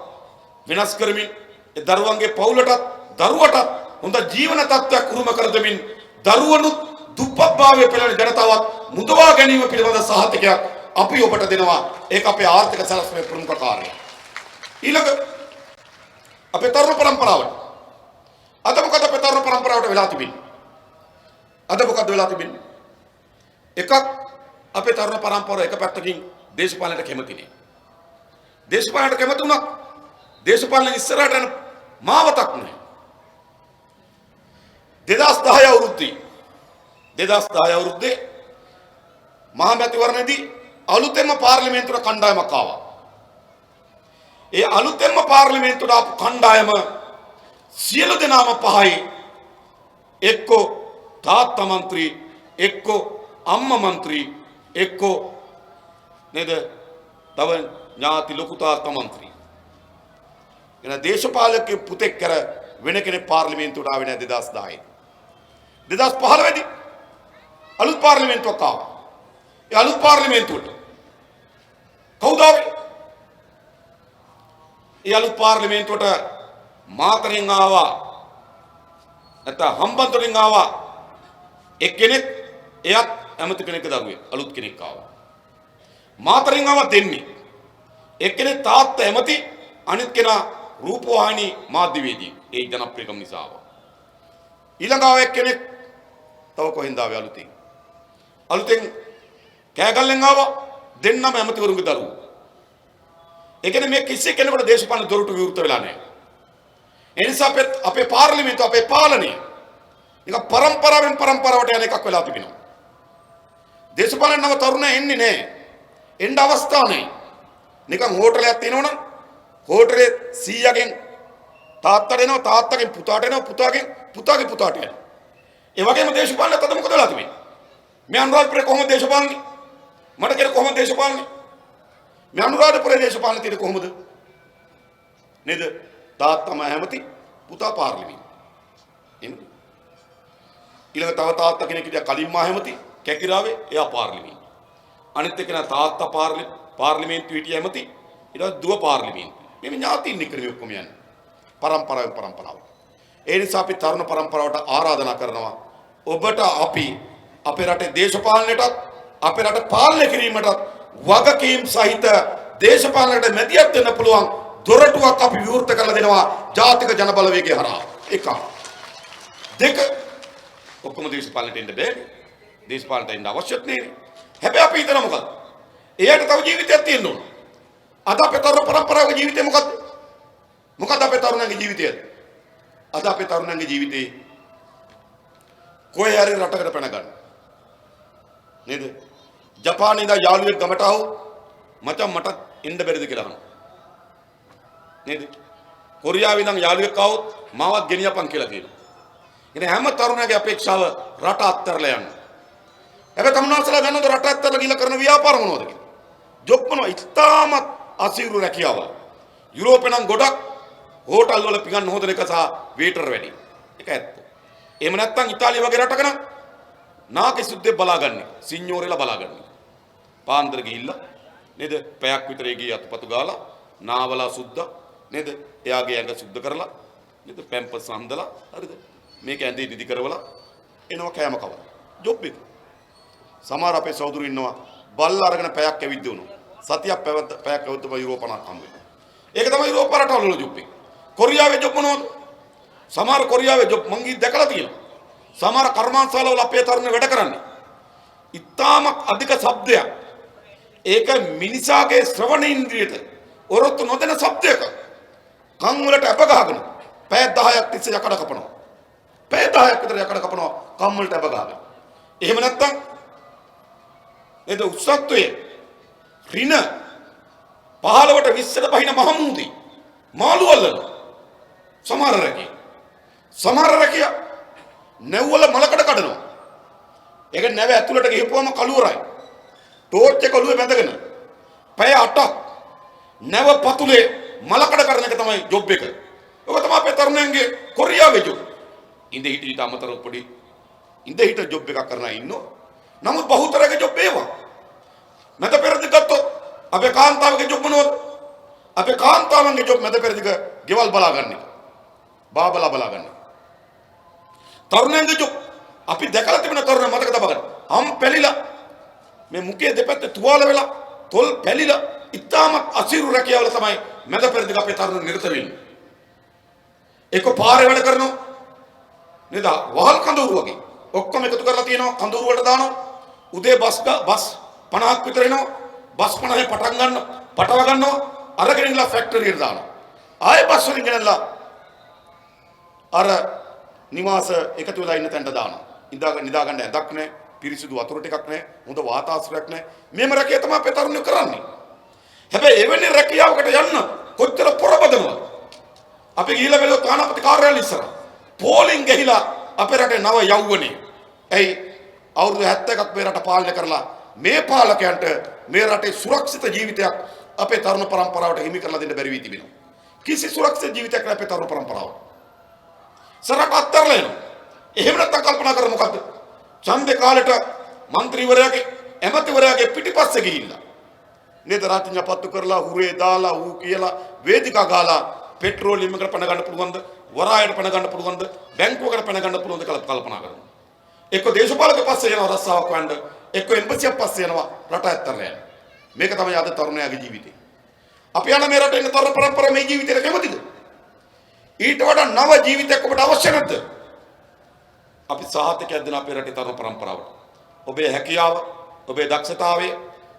වෙනස් කරමින් ඒ දරුවන්ගේ පවුලටත් දරුවටත් හොඳ ජීවන තත්ත්වයක් උරුම කර දෙමින් දරුවනුත් දුප්පත්භාවයේ පෙළෙන ජනතාවත් මුදවා ගැනීම පිළිබඳ සහතිකයක් අපි ඔබට දෙනවා. ඒක අපේ ආර්ථික සලස්මේ ප්‍රමුඛ කාර්යය. ඊළඟ අපේ තරුණ පරම්පරාවට අද මොකද අපේ තරුණ පරම්පරාවට වෙලා තිබෙන්නේ? අද මොකද වෙලා තිබෙන්නේ? එකක් අපේ තරුණ පරම්පරාව එක පැත්තකින් දේශපාලනයට කැමති නේ. දේශපාලනයට කැමති වුණා. දේශපාලන ඉස්සරහට යන මාවතක් නැහැ. 2010 අවුරුද්දේ මහා මැතිවරණයේදී අලුතෙන්ම පාර්ලිමේන්තුවට කණ්ඩායමක් ආවා. ඒ අලුතෙන්ම පාර්ලිමේන්තුවට ආපු කණ්ඩායම සියලු දෙනාම පහයි. එක්කෝ තාත්තා මන්ත්‍රී, එක්කෝ අම්මා මන්ත්‍රී, එක්කෝ නේද තව ඥාති ලොකු තාත්තා මන්ත්‍රී. එන දේශපාලක පුතෙක් කර වෙන කෙනෙක් පාර්ලිමේන්තුවට ආවේ නැහැ 2010. 2015 දී අලුත් පාර්ලිමේන්තුවක් ආවා. ඒ අලුත් පාර්ලිමේන්තුවට කවුද ආවේ? ඒ අලුත් පාර්ලිමේන්තුවට මාතරින් ආවා. නැත්නම් හම්බන්තොටින් ආවා. එක්කෙනෙක් එයත් ඇමති කෙනෙක් දරුවෙක් අලුත් කෙනෙක් ආවා. මාතරින් ආවා දෙන්නේ. එක්කෙනෙක් තාත්තා ඇමති, අනිත් කෙනා රූපවාහිනී මාධ්‍යවේදී. ඒ ජනප්‍රියකම නිසා ආවා. ඊළඟ ආව එක්කෙනෙක් තව කොහෙන්ද ආවේ අලුතින්. අලුතෙන් කෑගල්ලෙන් ආවා දෙන්නම ඇමතිවරුන්ගේ දරුවෝ. ඒ කියන්නේ මේ කිසි කෙනෙකුට දේශපාලන දොරටු විවෘත වෙලා නැහැ. ඒ නිසා අපේ පාර්ලිමේන්තුව අපේ පාලනය නිකන් පරම්පරාවෙන් පරම්පරාවට යන එකක් වෙලා තිබෙනවා. දේශපාලන නව තරුණයා එන්නේ නැහැ. එන්න අවස්ථාවක් නැහැ. නිකන් හෝටලයක් තියෙනවනම් හෝටලේ 100ගෙන් තාත්තට එනවා, තාත්තගෙන් පුතාට එනවා, පුතාගේ පුතාට එනවා. ඒ වගේම දේශපාලනත් අද මොකද වෙලා තිබෙන්නේ? මේ අනුරාධපුරේ කොහොමද දේශපාලනේ? මට කියන කොහොමද දේශපාලනේ? මේ අනුරාධපුරේ දේශපාලනේ තියෙන්නේ කොහොමද? නේද? තාත්තම හැමති, පුතා පාර්ලිමේන්තුවේ. එහෙමද? ඊළඟ තව තාත්තා කෙනෙක් ඉතියා කලින් මා හැමති කැකිරාවේ එයා පාර්ලිමේන්තුවේ. අනිත් එක්කෙනා තාත්තා පාර්ලිමේන්තුවේ හිටිය හැමති ඊට පස්සේ දුව පාර්ලිමේන්තුවේ. මේ ඥාතියින් එක්ක මේ ඔක්කොම යන්නේ. පරම්පරාව. ඒ නිසා අපි තරුණ පරම්පරාවට ආරාධනා කරනවා ඔබට අපි අපේ රටේ දේශපාලනයටත් අපේ රට පාලනය කිරීමටත් වගකීම් සහිත දේශපාලනයට මැදිහත් වෙන්න පුළුවන් දොරටුවක් අපි විවෘත කරලා දෙනවා ජාතික ජන බලවේගය හරහා. එක. දෙක ඔක්කොම දේශපාලනයට එන්න බෑනේ. දේශපාලනයට එන්න අවශ්‍යත් නෙවෙයි. හැබැයි අපි හිතන මොකද? එයාට තව ජීවිතයක් තියෙන්න ඕන. අද අපේ තරුණ පරම්පරාවගේ ජීවිතය මොකද්ද? මොකද අපේ තරුණයන්ගේ ජීවිතය? අද අපේ තරුණයන්ගේ ජීවිතේ කොහේ හරි රටකට පැන ගන්න. නේද? ජපානයේ ඉඳලා යාළුවෙක් ගමට ආවොත් මචං මට එන්න බැරිද කියලා අහනවා. නේද? කොරියාවේ ඉඳන් යාළුවෙක් ආවොත් මාවත් ගෙනියපන් කියලා කියනවා. ඉතින් හැම තරුණයාගේ අපේක්ෂාව රට අත්හැරලා යන්න. හැබැයි තමුන්වන්සලා දන්නවද රට අත්හැරලා ගිහලා කරන ව්‍යාපාර මොනවද කියලා? ජොබ් මොනවා ඉතාමත් අසීරු රැකියාවල්. යුරෝපේ නම් ගොඩක් හෝටල් වල පිගන්න හොදන එක සහ වේටර් වැඩි. ඒක ඇත්ත. එහෙම නැත්නම් ඉතාලිය වගේ රටක නම් නාකි සුද්දේ බලාගන්නේ. සිඤ්ඤෝරේලා බලාගන්නේ. පාන්දර ගිහිල්ලා නේද? පැයක් විතර ගියේ අතපතු ගාලා නාවලා සුද්දා නේද? එයාගේ ඇඟ සුද්ධ කරලා නේද? පැම්පස් හම්දලා හරිද? මේක ඇඳේ දිදි කරවලා එනවා කෑම කවලා. ජොබ් එක. සමහර අපේ සහෝදරු ඉන්නවා බල්ල අරගෙන පැයක් ඇවිත් දුවනවා. සතියක් පැයක් ඇවිත් යුරෝපණක් හම් වෙනවා. ඒක තමයි යුරෝප රටවල ජොබ් එක. කොරියාවේ ජොබ් මොනවද? සමහර කොරියාවේ ජොබ් මං ගිහින් දැකලා තියෙනවා. සමහර කර්මාන්තශාලාවල අපේ තරුණ වැඩ කරන්නේ. ඉතාමත් අධික ශබ්දයක්. ඒක මිනිසාගේ ශ්‍රවණ ඉන්ද්‍රියට ඔරොත්තු නොදෙන ශබ්දයක. කන් වලට අප ගහගෙන පැය 10ක් තිස්සේ යකඩ කපනවා. පැය 10ක් විතර යකඩ කපනවා කන් වලට අප ගහගෙන. එහෙම නැත්තම් නේද උත්සත්වයේ රින 15ට 20ට බහින මහමුදී මාළු වල්ලන සමහර රැකිය නැව්වල මලකඩ කඩනවා. ඒක නැව ඇතුළට ගිහපුවම කළුවරයි. ටෝච් එක ඔළුවේ බැඳගෙන පැය 8ක් නැව පතුලේ මලකඩ කරන එක තමයි ජොබ් එක. ඔක තමයි අපේ තරුණයන්ගේ කොරියාවේ ජොබ්. ඉඳ හිට අමතර පොඩි ඉඳ හිට ජොබ් එකක් කරන අය ඉන්නවා. නමුත් බහුතරගේ ජොබ් ඒවා. මැද පෙරදි ගත්තොත් අපේ කාන්තාවගේ ජොබ් මොනවද? අපේ කාන්තාවන්ගේ ජොබ් මැද පෙරදික ගෙවල් බලාගන්නේ. බාබලා බලාගන්නේ. තරුණයන්ගේ ජොබ් අපි දැකලා තිබෙන තරුණ මතක තබා ගන්න. හම් පැලිලා මේ මුඛයේ දෙපැත්තේ තුවාල වෙලා තොල් පැලිලා ඉතාමත් අසිරු රැකියාවල තමයි මැද පෙරදික අපේ තරුණ නිරත වෙන්නේ. ඒක පාරේ වැඩ කරනවා. නේද? වහල් කඳවුරු වගේ. ඔක්කොම එකතු කරලා තියෙනවා කඳවුරු වලට දානවා. උදේ බස් 50ක් විතර එනවා. බස් 50 පටව ගන්නවා. අරගෙන ඉඳලා ෆැක්ටරියට දානවා. ආයෙ බස් වලින් ගෙනල්ලා අර නිවාස එකතු වෙලා ඉන්න තැනට දානවා. නිදා ගන්න ඇඳක් නැහැ, පිරිසිදු වතුර ටිකක් නැහැ, හොඳ වාතාශ්‍රයක් නැහැ. මේම රැකියාව තමයි අපේ තරුණයෝ කරන්නේ. හැබැයි එවැනි රැකියාවකට යන්න කොච්චර පොරබදනවද? අපි ගිහිල්ලා බැලුවා තානාපති කාර්යාලය ඉස්සර. පෝලිං ගිහිලා අපේ රටේ නව යෞවනේ. ඇයි අවුරුදු 71ක් මේ රට පාලනය කරලා මේ පාලකයන්ට මේ රටේ සුරක්ෂිත ජීවිතයක් අපේ තරුණ පරම්පරාවට හිමි කරලා දෙන්න බැරි වී තිබෙනවා. කිසි සුරක්ෂිත ජීවිතයක් නැහැ අපේ තරුණ පරම්පරාවට. සරක් අත්තරලා එනවා. එහෙම නැත්නම් කල්පනා කර මොකද්ද? ඡන්දේ කාලෙට മന്ത്രിවරයාගේ ඇමතිවරයාගේ පිටිපස්සේ ගිහිල්ලා නේද රාජ්‍ය පත්තු කරලා හුරේ දාලා ඌ කියලා වේදිකා ගාලා පෙට්‍රෝලියම් එකට පණ ගන්න පුළුවන්ද? වරායට පණ ගන්න පුළුවන්ද? බැංකුවකට පණ ගන්න පුළුවන්ද කියලා කල්පනා කරනවා. එක්ක දේශපාලක පස්සේ යනවා රස්සාවක් වන්න, එක්ක එම්බසියක් පස්සේ යනවා රට ඇත්තරලා යනවා. මේක තමයි අද තරුණයාගේ ජීවිතේ. අපි යන මේ රටේ ඉන්න තරුණ පරම්පරාව මේ ජීවිතේට කැමතිද? ඊට වඩා නව ජීවිතයක් ඔබට අවශ්‍ය නැද්ද? අපි සාහිත්‍යයක් දෙන අපේ රටේ තරුණ පරම්පරාවට. ඔබේ හැකියාව, ඔබේ දක්ෂතාවය,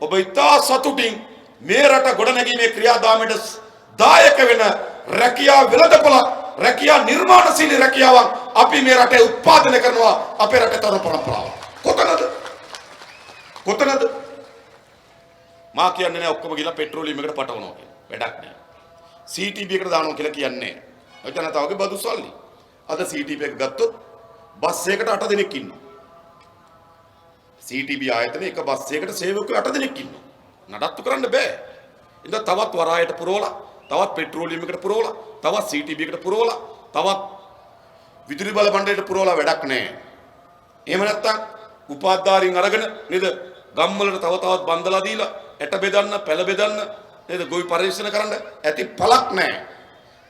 ඔබ ඉතා සතුටින් මේ රට ගොඩනැගීමේ ක්‍රියාදාමයට දායක වෙන රැකියාව වෙළඳපොළ, රැකියාව නිර්මාණශීලී රැකියාවක් අපි මේ රටේ උත්පාදනය කරනවා අපේ රටේ තරුණ පරම්පරාව. කොතනද? මා කියන්නේ නැහැ ඔක්කොම ගිහලා පෙට්‍රෝලියම් එකට පටවනවා කියලා. වැඩක් නැහැ. CTB එකට දානවා කියලා කියන්නේ නැහැ. ජනතාවගේ බදු සල්ලි. අද CTB එක ගත්තොත් බස් එකකට 8 දෙනෙක් ඉන්නවා. CTB ආයතනයේ එක බස් එකකට සේවකයෝ 8 දෙනෙක් ඉන්නවා. නඩත්තු කරන්න බෑ. ඉතින් තවත් වරායට පුරවලා, තවත් පෙට්‍රෝලියම් එකට පුරවලා, තවත් CTB එකට පුරවලා, තවත් විදුලි බල භණ්ඩයට පුරවලා වැඩක් නැහැ. එහෙම නැත්තම් උපාධාරීන් අරගෙන නේද ගම්වලට තව තවත් බන්දලා දීලා ඇට බෙදන්න, පැල බෙදන්න නේද ගොවි පරිශ්‍රණ කරන්න ඇති පළක් නැහැ.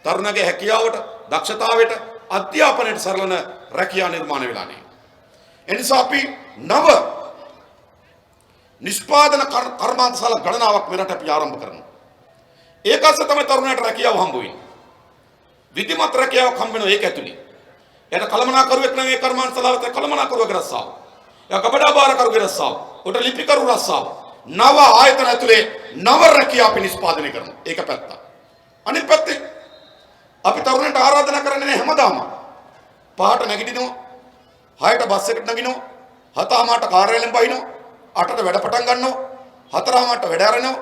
තරුණගේ හැකියාවට, දක්ෂතාවයට, අධ්‍යාපනයට සරලන රැකියාව නිර්මාණය වෙලා නැහැ. එනිසා අපි නව නිෂ්පාදන කර්මාන්තශාල ගණනාවක් මෙරට අපි ආරම්භ කරනවා. ඒකස්ස තමයි තරුණයට රැකියාව හම්බ වෙන්නේ. විධිමත් රැකියාවක් හම්බ වෙනවා ඒක ඇතුලේ. එයාට කළමනාකරුවෙක් නම් ඒ කර්මාන්තශාලාවට කළමනාකරුවෙක් රස්සාව. එයා කබඩාබාරකරුවෙක් රස්සාව. උට ලිපිකරු රස්සාව. නව ආයතන ඇතුලේ නව රැකියාව අපි නිෂ්පාදනය කරනවා. ඒක පැත්ත. අනිත් පැත්තේ අපි තරුණයට ආරාධනා කරන්නේ හැමදාම 5ට නැගිටිනවා, 6ට බස් එකට නගිනවා, 7:00ට කාර්යාලයෙන් බහිනවා, 8ට වැඩ පටන් ගන්නවා, 4:00ට වැඩ ආරනවා,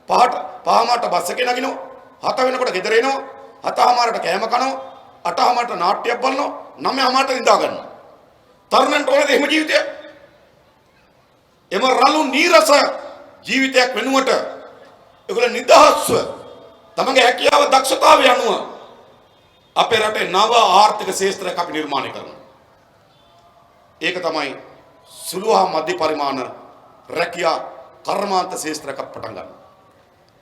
5:00ට බස් එකේ නගිනවා, 7 වෙනකොට ගෙදර එනවා, 7:00ට කෑම කනවා, 8:00ට නාට්‍යයක් බලනවා, 9:00ට නිදා ගන්නවා. තරුණන්ට ඕනද එහෙම ජීවිතයක්? එම රළු නීරස ජීවිතයක් වෙනුවට ඒගොල්ලෝ නිදහස්ව තමගේ හැකියාව දක්ෂතාවය අනුව අපේ රටේ නව ආර්ථික ශාස්ත්‍රයක් අපි නිර්මාණය කරනවා. ඒක තමයි සුළු හා මධ්‍ය පරිමාණ රැකියා කර්මාන්ත ශාස්ත්‍රයක් පටන් ගන්න.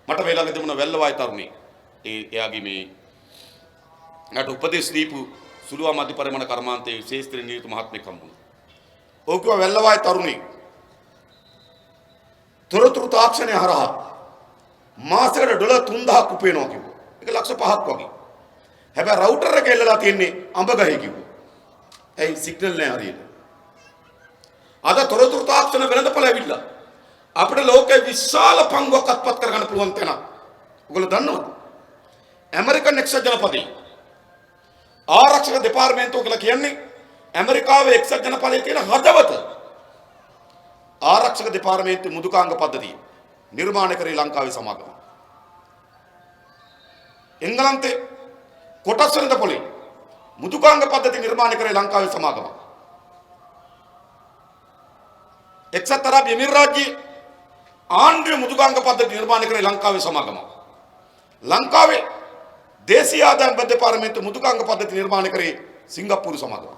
මට මේ ළඟ තිබුණ වැල්ලවායි තරුණේ එයාගේ මේ නට උපදේශ දීපු සුළු හා මධ්‍ය පරිමාණ කර්මාන්තයේ ශාස්ත්‍රීය නියුතු මහත්මයෙක් හම්බුණා. ඔහු කිව්වා වැල්ලවායි තරුණේ තොරතුරු තාක්ෂණය හරහා මාසෙකට ඩොලර් 3000ක් උපයනවා කිව්වා. ඒක ලක්ෂ 5ක් වගේ. හැබැයි රවුටර් එක එල්ලලා තියෙන්නේ අඹ ගහේ කිව්වා. ඇයි සිග්නල් නැහැ හරියට. අද තොරතුරු තාක්ෂණ වෙළඳපොළ ඇවිල්ලා අපිට ලෝකේ විශාල පංගුවක් අත්පත් කරගන්න පුළුවන් තැන. ඔයගොල්ලෝ දන්නවද? ඇමරිකන් එක්සත් ජනපදයේ ආරක්ෂක දෙපාර්තමේන්තුව කියලා කියන්නේ ඇමරිකාවේ එක්සත් ජනපදයේ තියෙන හදවත. ආරක්ෂක දෙපාර්තමේන්තු මුදුකාංග පද්ධතිය නිර්මාණය කරේ ලංකාවේ සමාගම. එංගලන්තේ කොටස් වෙනද පොලේ මුදුකාංග පද්ධතිය නිර්මාණය කරේ ලංකාවේ සමාගම. එක්සත් අරබ් එමිරාත් රාජ්‍යයේ ආණ්ඩුවේ මුදුකාංග පද්ධතිය නිර්මාණය කරේ ලංකාවේ සමාගම. ලංකාවේ දේශීය ආදායම් දෙපාර්තමේන්තු මුදුකාංග පද්ධතිය නිර්මාණය කරේ සිංගප්පූරු සමාගම.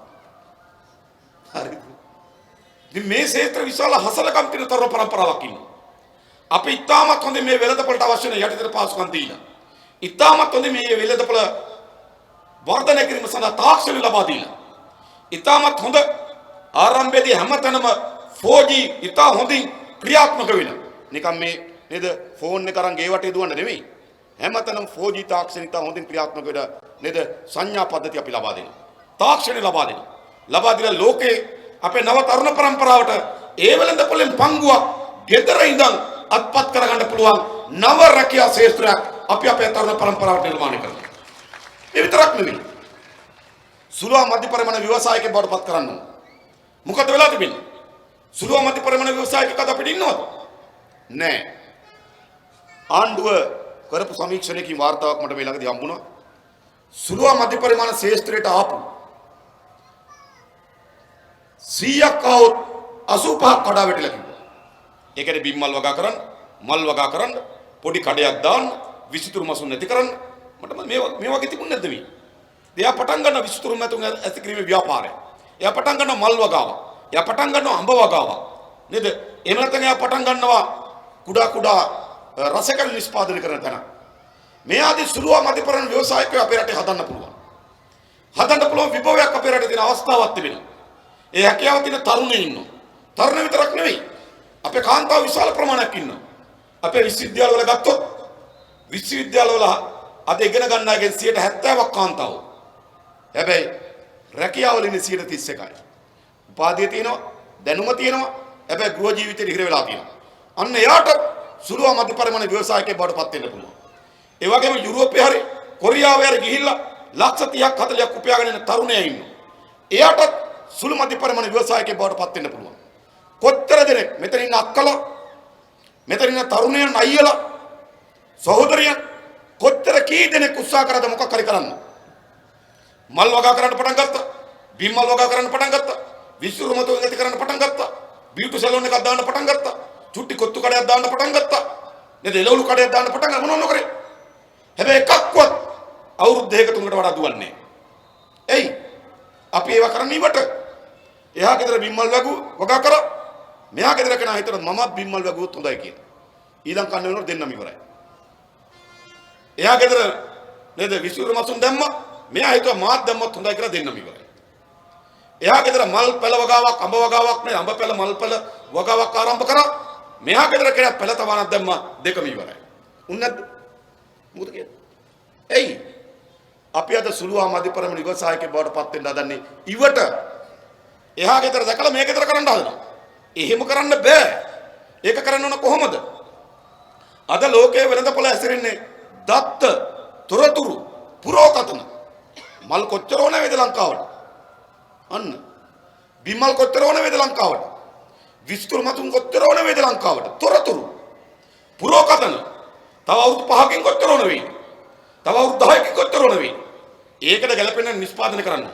හරිද? ඉතින් මේ ක්ෂේත්‍ර විශාල හසලකම් තියෙන තරුණ පරම්පරාවක් ඉන්නවා. අපි ඉතාමත් හොඳ මේ වෙළඳපොළට අවශ්‍ය වෙන යටිතර පාසුකම් දීලා. ඉතාමත් හොඳ මේ වෙළඳපොළ වර්ධනය කිරීම සඳහා තාක්ෂණය ලබා දීලා. ඉතාමත් හොඳ ආරම්භයේදී හැමතැනම 4G ඉතා හොඳින් ක්‍රියාත්මක වෙන. නිකම් මේ නේද ෆෝන් එක අරන් ගේ වටේ දුවන්න නෙමෙයි. හැමතැනම 4G තාක්ෂණය ඉතා හොඳින් ක්‍රියාත්මක වෙන නේද සංඥා පද්ධතිය අපි ලබා දෙනවා. තාක්ෂණය ලබා දෙනවා. ලබා දීලා ලෝකේ අපේ නව තරුණ පරම්පරාවට ඒ වෙළඳපොළෙන් පංගුවක් ගෙදර ඉඳන් අත්පත් කරගන්න පුළුවන් නව රැකියා ශාස්ත්‍රයක් අපි අපේ තරුණ පරම්පරාවට නිර්මාණය කරනවා. ඒ විතරක් නෙවෙයි. සුළු මධ්‍ය පරිමාණ ව්‍යවසායකෙක් බවට පත් කරන්න ඕන. මොකද වෙලා තිබෙන්නේ? සුළු මධ්‍ය පරිමාණ ව්‍යවසායකෙක් අද අපිට ඉන්නවද? නෑ. ආණ්ඩුව කරපු සමීක්ෂණයකින් වාර්තාවක් මට මේ ළඟදී හම්බුණා. සුළු මධ්‍ය පරිමාණ ශාස්ත්‍රයට ආපු 100ක් આવොත් 85ක් කඩා වැටිලා කිව්වා. ඒ කියන්නේ බිම්මල් වගා කරන්න, මල් වගා කරන්න, පොඩි කඩයක් දාන්න, විසිතුරු මසුන් නැති කරන්න. මට මේ වගේ තිබුණ නැද්ද මේ? එයා පටන් ගන්න විසිතුරු මතුන් ඇති කිරීමේ ව්‍යාපාරය. එයා පටන් ගන්න මල් වගාව. එයා පටන් ගන්නවා අඹ වගාව. නේද? එහෙම නැත්නම් එයා පටන් ගන්නවා කුඩා රසකල් නිෂ්පාදනය කරන තැන. මේ ආදී සුළු මධ්‍යපරිමාණ ව්‍යවසායකයෝ අපේ රටේ හදන්න පුළුවන්. හදන්න පුළුවන් විභවයක් අපේ රටේ තියෙන අවස්ථාවක් තිබෙනවා. ඒ හැකියාව තියෙන තරුණයෝ ඉන්නවා. තරුණ විතරක් නෙවෙයි. අපේ කාන්තාව විශාල ප්‍රමාණයක් ඉන්නවා. අපේ විශ්වවිද්‍යාලවල ගත්තොත් විශ්වවිද්‍යාලවල අද ඉගෙන ගන්න අයගෙන් 70%ක් කාන්තාවෝ. හැබැයි රැකියාවල ඉන්නේ 31%යි. උපාධිය තියෙනවා, දැනුම තියෙනවා. හැබැයි ගෘහ ජීවිතේ ඉහිර වෙලා තියෙනවා. අන්න එයාට සුළු මධ්‍ය පරිමාණ ව්‍යවසායකයෙක් බවට පත් වෙන්න පුළුවන්. ඒ වගේම යුරෝපේ හරි කොරියාවේ හරි ගිහිල්ලා ලක්ෂ 30ක් 40ක් උපයාගෙන ඉන්න තරුණයෝ ඉන්නවා. එයාට සුළු මධ්‍ය පරිමාණ ව්‍යවසායකයෙක් බවට පත් වෙන්න පුළුවන්. කොච්චර දෙනෙක් මෙතන ඉන්න අක්කලා, මෙතන ඉන්න තරුණයන්, අයියලා, සහෝදරයන් කොච්චර කී දෙනෙක් උත්සාහ කරාද මොකක් හරි කරන්න. මල් වගා කරන්න පටන් ගත්තා. බිම්මල් වගා කරන්න පටන් ගත්තා. විශ්වරුමතු ඉඳි කරන්න පටන් ගත්තා. බියුටි සැලොන් එකක් දාන්න පටන් ගත්තා. චුට්ටි කොත්තු කඩයක් දාන්න පටන් ගත්තා. නේද? එළවලු කඩයක් දාන්න පටන් ගත්තා. මොනව නොකරේ. හැබැයි එකක්වත් අවුරුදු දෙකක තුනකට වඩා දුවන්නේ නැහැ. එයි අපි ඒවා කරන්නේ ඉවට. එහා ගෙදර බිම්මල් වගා කරා. මෙහා ගෙදර කෙනා හිතන මමත් බිම්මල් වගුවොත් හොඳයි කියලා. ඊළඟ කන්න වෙනකොට දෙන්නම ඉවරයි. එහා ගෙදර නේද විශ්වරුමතුන් දැම්මා. මෙයා හිතුවා මාත් දැම්මත් හොඳයි කියලා දෙන්නම ඉවරයි. එහා ගෙදර මල් පැල වගාවක්, අඹ වගාවක් නේ, අඹ පැල මල් පැල වගාවක් ආරම්භ කරා. මෙහා ගෙදර කෙනා පැල තවනක් දැම්මා. දෙකම ඉවරයි. උන් නැද්ද? මොකද කියන්නේ? එයි අපි අද සුළුවා මධ්‍යපරිමාණ ව්‍යවසායකයෙක් බවට පත් වෙන්න හදන්නේ ඉවට. එහා ගෙදර දැකලා මේ ගෙදර කරන්න හදනවා. එහෙම කරන්න බෑ. ඒක කරන්න ඕන කොහොමද? අද ලෝකයේ වෙළඳපොළ ඇසිරෙන්නේ දත්ත, තොරතුරු, පුරෝකතන. මල් කොච්චර ඕන වේද ලංකාවට? අන්න. බිමල් කොච්චර ඕන වේද ලංකාවට? විස්තුරුමතුන් කොච්චර ඕන වේද ලංකාවට? තොරතුරු, පුරෝකතන. තව අවුරුදු 5කින් කොච්චර ඕන වෙයිද? තව අවුරුදු 10කින් කොච්චර ඕන වෙයිද? ඒකට ගැලපෙන නිෂ්පාදනය කරන්න.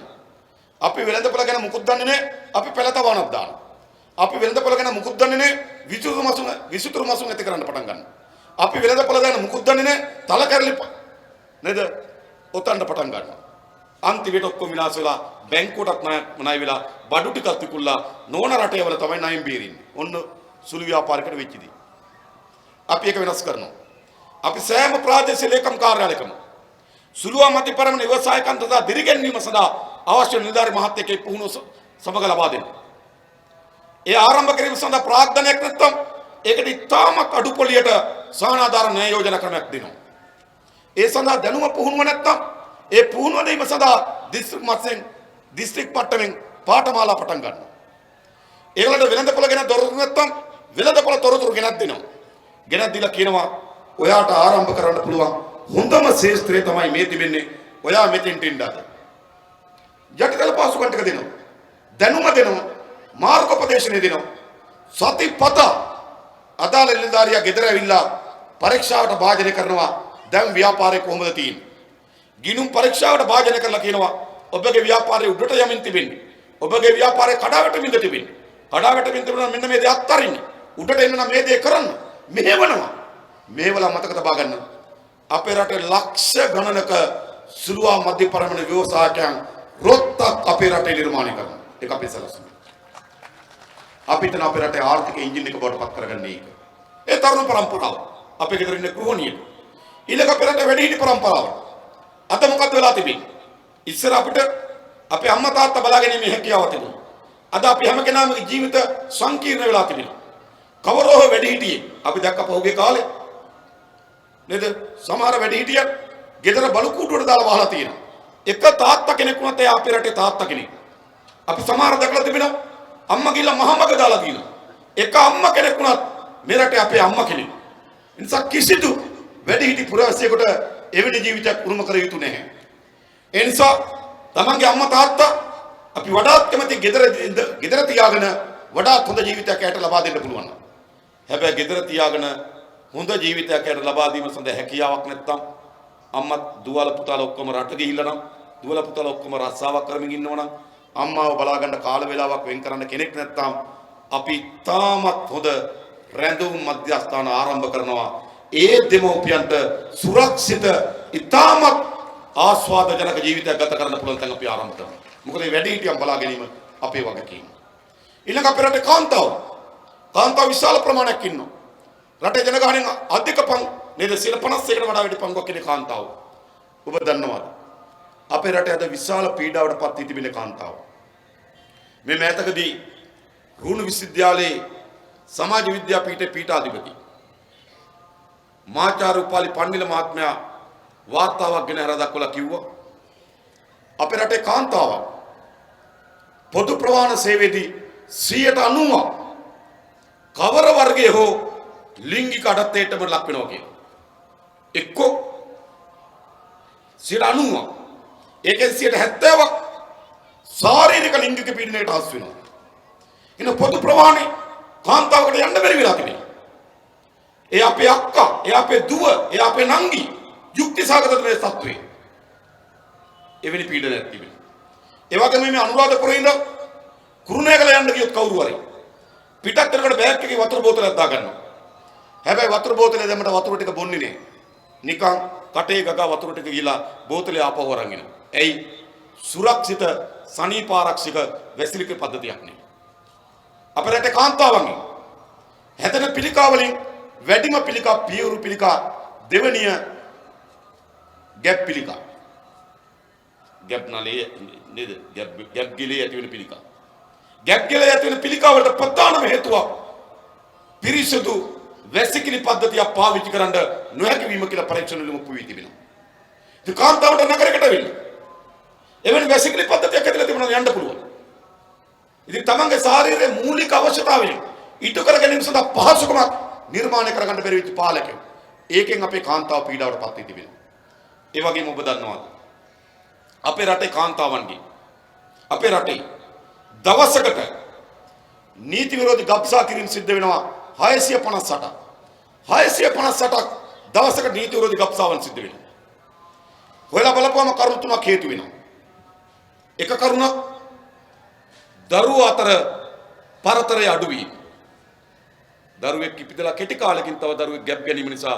අපි වෙළඳපොළ ගැන මුකුත් දන්නේ නැහැ. අපි පෙළ තවනක් දානවා. අපි වෙළඳපොළ ගැන මුකුත් දන්නේ නැහැ. විසුතුරු මසුන් ඇති කරන්න පටන් ගන්නවා. අපි වෙළඳපොළ ගැන මුකුත් දන්නේ නැහැ. තල කැරලි නේද? ඔතන්න පටන් ගන්නවා. අන්තිමට ඔක්කොම විනාශ වෙලා බැංකුවටත් ණය වෙලා බඩු ටිකක් විකුණලා නෝන රටේ වල තමයි ණයින් බේරින්නේ. ඔන්න සුළු ව්‍යාපාරිකට වෙච්ච දේ. අපි ඒක වෙනස් කරනවා. අපි සෑම ප්‍රාදේශීය ලේකම් කාර්යාලයකම සුළුවා මධ්‍යපරිමාණ ව්‍යවසායකයන් තථා දිරිගැන්වීම සඳහා අවශ්‍ය නිලධාරි මහත්තයෙක් පුහුණුව සමග ලබා දෙන්න. ඒ ආරම්භ කිරීම සඳහා ප්‍රාග්ධනයක් නැත්නම් ඒකට ඉතාමත් අඩු පොලියට සහනාධාර ණය යෝජනා ක්‍රමයක් දෙනවා. ඒ සඳහා දැනුම පුහුණුව නැත්නම් ඒ පුහුණුව දීම සඳහා දිස්ත්‍රික් මට්ටමින් පාඨමාලා පටන් ගන්නවා. ඒගොල්ලන්ට වෙළඳපොළ ගැන තොරතුරු නැත්නම් වෙළඳපොළ තොරතුරු ගෙනත් දෙනවා. ගෙනත් දීලා කියනවා ඔයාට ආරම්භ කරන්න පුළුවන් හොඳම ශේෂ්ත්‍රය තමයි මේ තිබෙන්නේ. ඔයා මෙතෙන්ට එන්න ආද. යටිතල පාසුකම් ටික දෙනවා. දැනුම දෙනවා. මාර්ගෝපදේශනය දෙනවා. සතිපත අදාළ නිලධාරියා ගෙදර ඇවිල්ලා පරීක්ෂාවට භාජනය කරනවා. දැන් ව්‍යාපාරේ කොහොමද තියෙන්නේ? ගිණුම් පරීක්ෂාවට භාජනය කරලා කියනවා ඔබගේ ව්‍යාපාරේ උඩට යමින් තිබෙන්නේ. ඔබගේ ව්‍යාපාරේ කඩාවැටෙමින්ද තිබෙන්නේ. කඩාවැටෙමින් තිබුණා මෙන්න මේ දේ අත්හරින්න. උඩට එන්න නම් මේ දේ කරන්න. මෙහෙවනවා. මේවලා මතක තබා ගන්න. අපේ රටේ ලක්ෂ ගණනක සුළුවා මධ්‍යපරිමාණ ව්‍යවසායකයන් රොත්තක් අපේ රටේ නිර්මාණය කරනවා. ඒක අපේ සලස්ම. අපිට අපේ රටේ ආර්ථික එන්ජින් එක බවට පත් කරගන්නේ ඒක. ඒ තරුණ පරම්පරාව. අපේ ගෙදර ඉන්න ගෘහණිය. ඊළඟ අපේ රටේ වැඩිහිටි පරම්පරාව. අද මොකද වෙලා තිබෙන්නේ? ඉස්සර අපිට අපේ අම්මා තාත්තා බලාගැනීමේ හැකියාව තිබුණා. අද අපි හැම කෙනාම ජීවිත සංකීර්ණ වෙලා තිබෙනවා. කවරෝ වැඩිහිටියේ අපි දැක්ක පහුගිය කාලේ නේද? සමහර වැඩිහිටියන් ගෙදර බලු කූඩුවට දාලා වහලා තියෙනවා. එක තාත්තා කෙනෙක් වුණත් එයා අපේ රටේ තාත්තා කෙනෙක්. අපි සමහර දැකලා තිබෙනවා අම්මා ගිහලා මහමග දාලා තියෙනවා. එක අම්මා කෙනෙක් වුණත් මේ රටේ අපේ අම්මා කෙනෙක්. ඒ නිසා කිසිදු වැඩිහිටි පුරවැසියෙකුට එවැනි ජීවිතයක් උරුම කර යුතු නැහැ. ඒ නිසා තමන්ගේ අම්මා තාත්තා අපි වඩාත් කැමති ගෙදර තියාගෙන වඩාත් හොඳ ජීවිතයක් ඇයට ලබා දෙන්න පුළුවන්. හැබැයි ගෙදර තියාගෙන හොඳ ජීවිතයක් ඇයට ලබා දීම සඳහා හැකියාවක් නැත්නම් අම්මා දුවල පුතාලා ඔක්කොම රට ගිහිල්ලා නම් දුවල පුතාලා ඔක්කොම රස්සාවක් කරමින් ඉන්නවනම් අම්මාව බලා ගන්න කාල වේලාවක් වෙන් කරන්න කෙනෙක් නැත්නම් අපි තාමත් හොඳ රැඳුම් මධ්‍යස්ථාන ආරම්භ කරනවා. ඒ දෙමෝපියන්ට සුරක්ෂිත ඉතාමත් ආස්වාදජනක ජීවිතයක් ගත කරන්න පුළුවන් තැන් අපි ආරම්භ කරනවා. මොකද මේ වැඩිහිටියන් බලා ගැනීම අපේ වගකීම. ඊළඟ අපේ රටේ කාන්තාව විශාල ප්‍රමාණයක් ඉන්නවා. රටේ ජනගහනයෙන් අධික නේද 51කට වඩා වැඩි පංගුවක් ඉන්නේ කාන්තාව. ඔබ දන්නවද? අපේ රටේ අද විශාල පීඩාවට පත් වී තිබෙන කාන්තාව. මේ මෑතකදී රුණු විශ්වවිද්‍යාලයේ සමාජ විද්‍යා පීඨයේ පීඨාධිපති මාචාරු උපාලි පන්නිල මහත්මයා වාර්තාවක් ගෙන හර දක්වලා කිව්වා අපේ රටේ කාන්තාවක් පොදු ප්‍රවාහන සේවයේදී 90% කවර වර්ගයේ හෝ ලිංගික අඩත්වයටම ලක් වෙනවා කියලා. එක්කෝ 90%. ඒකෙන් 70%ක් ශාරීරික ලිංගික පීඩනයට හසු වෙනවා. ඉතින් පොදු ප්‍රවාහනේ කාන්තාවකට යන්න බැරි වෙලා තිබෙනවා. ඒ අපේ අක්කා, ඒ අපේ දුව, ඒ අපේ නංගි යුක්ති සාගත මේ තත්ත්වේ. එවැනි පීඩනයක් තිබෙනවා. ඒ වගේම මේ අනුරාධපුරේ ඉඳන් කුරුණෑගල යන්න ගියොත් කවුරු හරි පිටත් කරකට බෑග් එකේ වතුර බෝතලයක් දා ගන්නවා. හැබැයි වතුර බෝතලේ දැම්මට වතුර ටික බොන්නේ නෑ. නිකන් කටේ ගගා වතුර ටික ගිහලා බෝතලේ ආපහු අරන් එනවා. එයි සුරක්ෂිත සනීප ආරක්ෂක වැසිලික පද්ධතියක් නේ. අපේ රටේ කාන්තාවන්ගේ හැදෙන පිළිකා වලින් වැඩිම පිළිකා පියවරු පිළිකා දෙවනිය ගැප් පිළිකා. ගැප් නලේ නේද? ගැප් ගිලේ ඇති වෙන පිළිකා. ගැප් ගිලේ ඇති වෙන පිළිකා වලට ප්‍රධානම හේතුව පිරිසුදු වැසිකිලි පද්ධතිය පාවිච්චි කරන්න නොහැකි වීම කියලා පරීක්ෂණ වලින් ඔප්පු වී තිබෙනවා. ඒ කාන්තාවට නගරයකට වෙන්නේ. එවැනි වැසිකිලි පද්ධතියක් ඇදලා තිබුණා යන්න පුළුවන්. ඉතින් තමන්ගේ ශාරීරික මූලික අවශ්‍යතාවයන් ඉටු කර ගැනීම සඳහා පහසුකමක් නිර්මාණය කරගන්න බැරි වෙච්ච පාලකයෝ. ඒකෙන් අපේ කාන්තාව පීඩාවට පත් වී තිබෙනවා. ඒ වගේම ඔබ දන්නවද? අපේ රටේ කාන්තාවන්ගේ අපේ රටේ දවසකට නීති විරෝධී ගබ්සා කිරීම සිද්ධ වෙනවා 658ක්. 658ක් දවසකට නීති විරෝධී ගබ්සාවන් සිද්ධ වෙනවා. හොයලා බලපුවම කරුණු තුනක් හේතු වෙනවා. එක කරුණක් දරුවෝ අතර පරතරය අඩු වීම. දරුවෙක් ඉපිදලා කෙටි කාලෙකින් තව දරුවෙක් ගැප් ගැනීම නිසා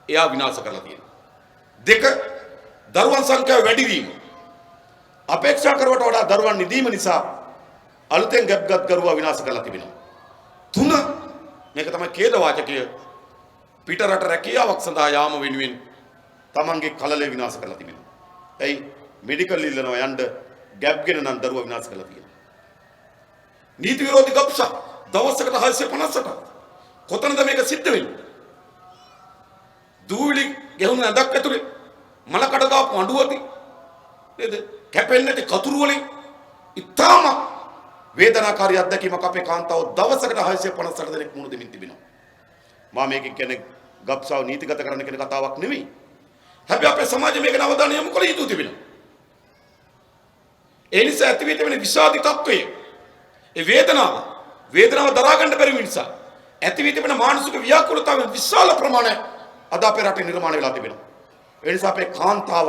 එයා විනාශ කරලා තියෙනවා. දෙක දරුවන් සංඛ්‍යාව වැඩි වීම. අපේක්ෂා කරුවට වඩා දරුවන් නිදීම නිසා අලුතෙන් ගැප්ගත් දරුවා විනාශ කරලා තිබෙනවා. තුන මේක තමයි ඛේද වාචකය. පිට රට රැකියාවක් සඳහා යාම වෙනුවෙන් තමන්ගේ කලලේ විනාශ කරලා තිබෙනවා. එයි මෙඩිකල් ඉල්ලනවා යන්න ගැප් ගෙන නම් දරුවා විනාශ කරලා තියෙනවා. නීති විරෝධී ගබ්සා දවසකට 658ක්. කොතනද මේක සිද්ධ වෙන්නේ? දූවිලි ගෙහුන ඇඳක් ඇතුලේ මලකඩ දාපු අඬුවති නේද? කැපෙන්නේ නැති කතුරු වලින් ඉතාම වේදනාකාරී අත්දැකීමක් අපේ කාන්තාව දවසකට 658 දෙනෙක් මුණ දෙමින් තිබෙනවා. මා මේක කියන්නේ ගබ්සාව නීතිගත කරන්න කියන කතාවක් නෙවෙයි. හැබැයි අපේ සමාජයේ මේක අවධානය යොමු කළ යුතු තිබෙනවා. ඒ නිසා ඇති වී තිබෙන විෂාදී තත්ත්වය ඒ වේදනාව දරා ගන්න බැරි නිසා ඇති වී තිබෙන මානසික ව්‍යාකූලතාවය විශාල ප්‍රමාණයක් අද අපේ රටේ නිර්මාණය වෙලා තිබෙනවා. ඒ නිසා අපේ කාන්තාව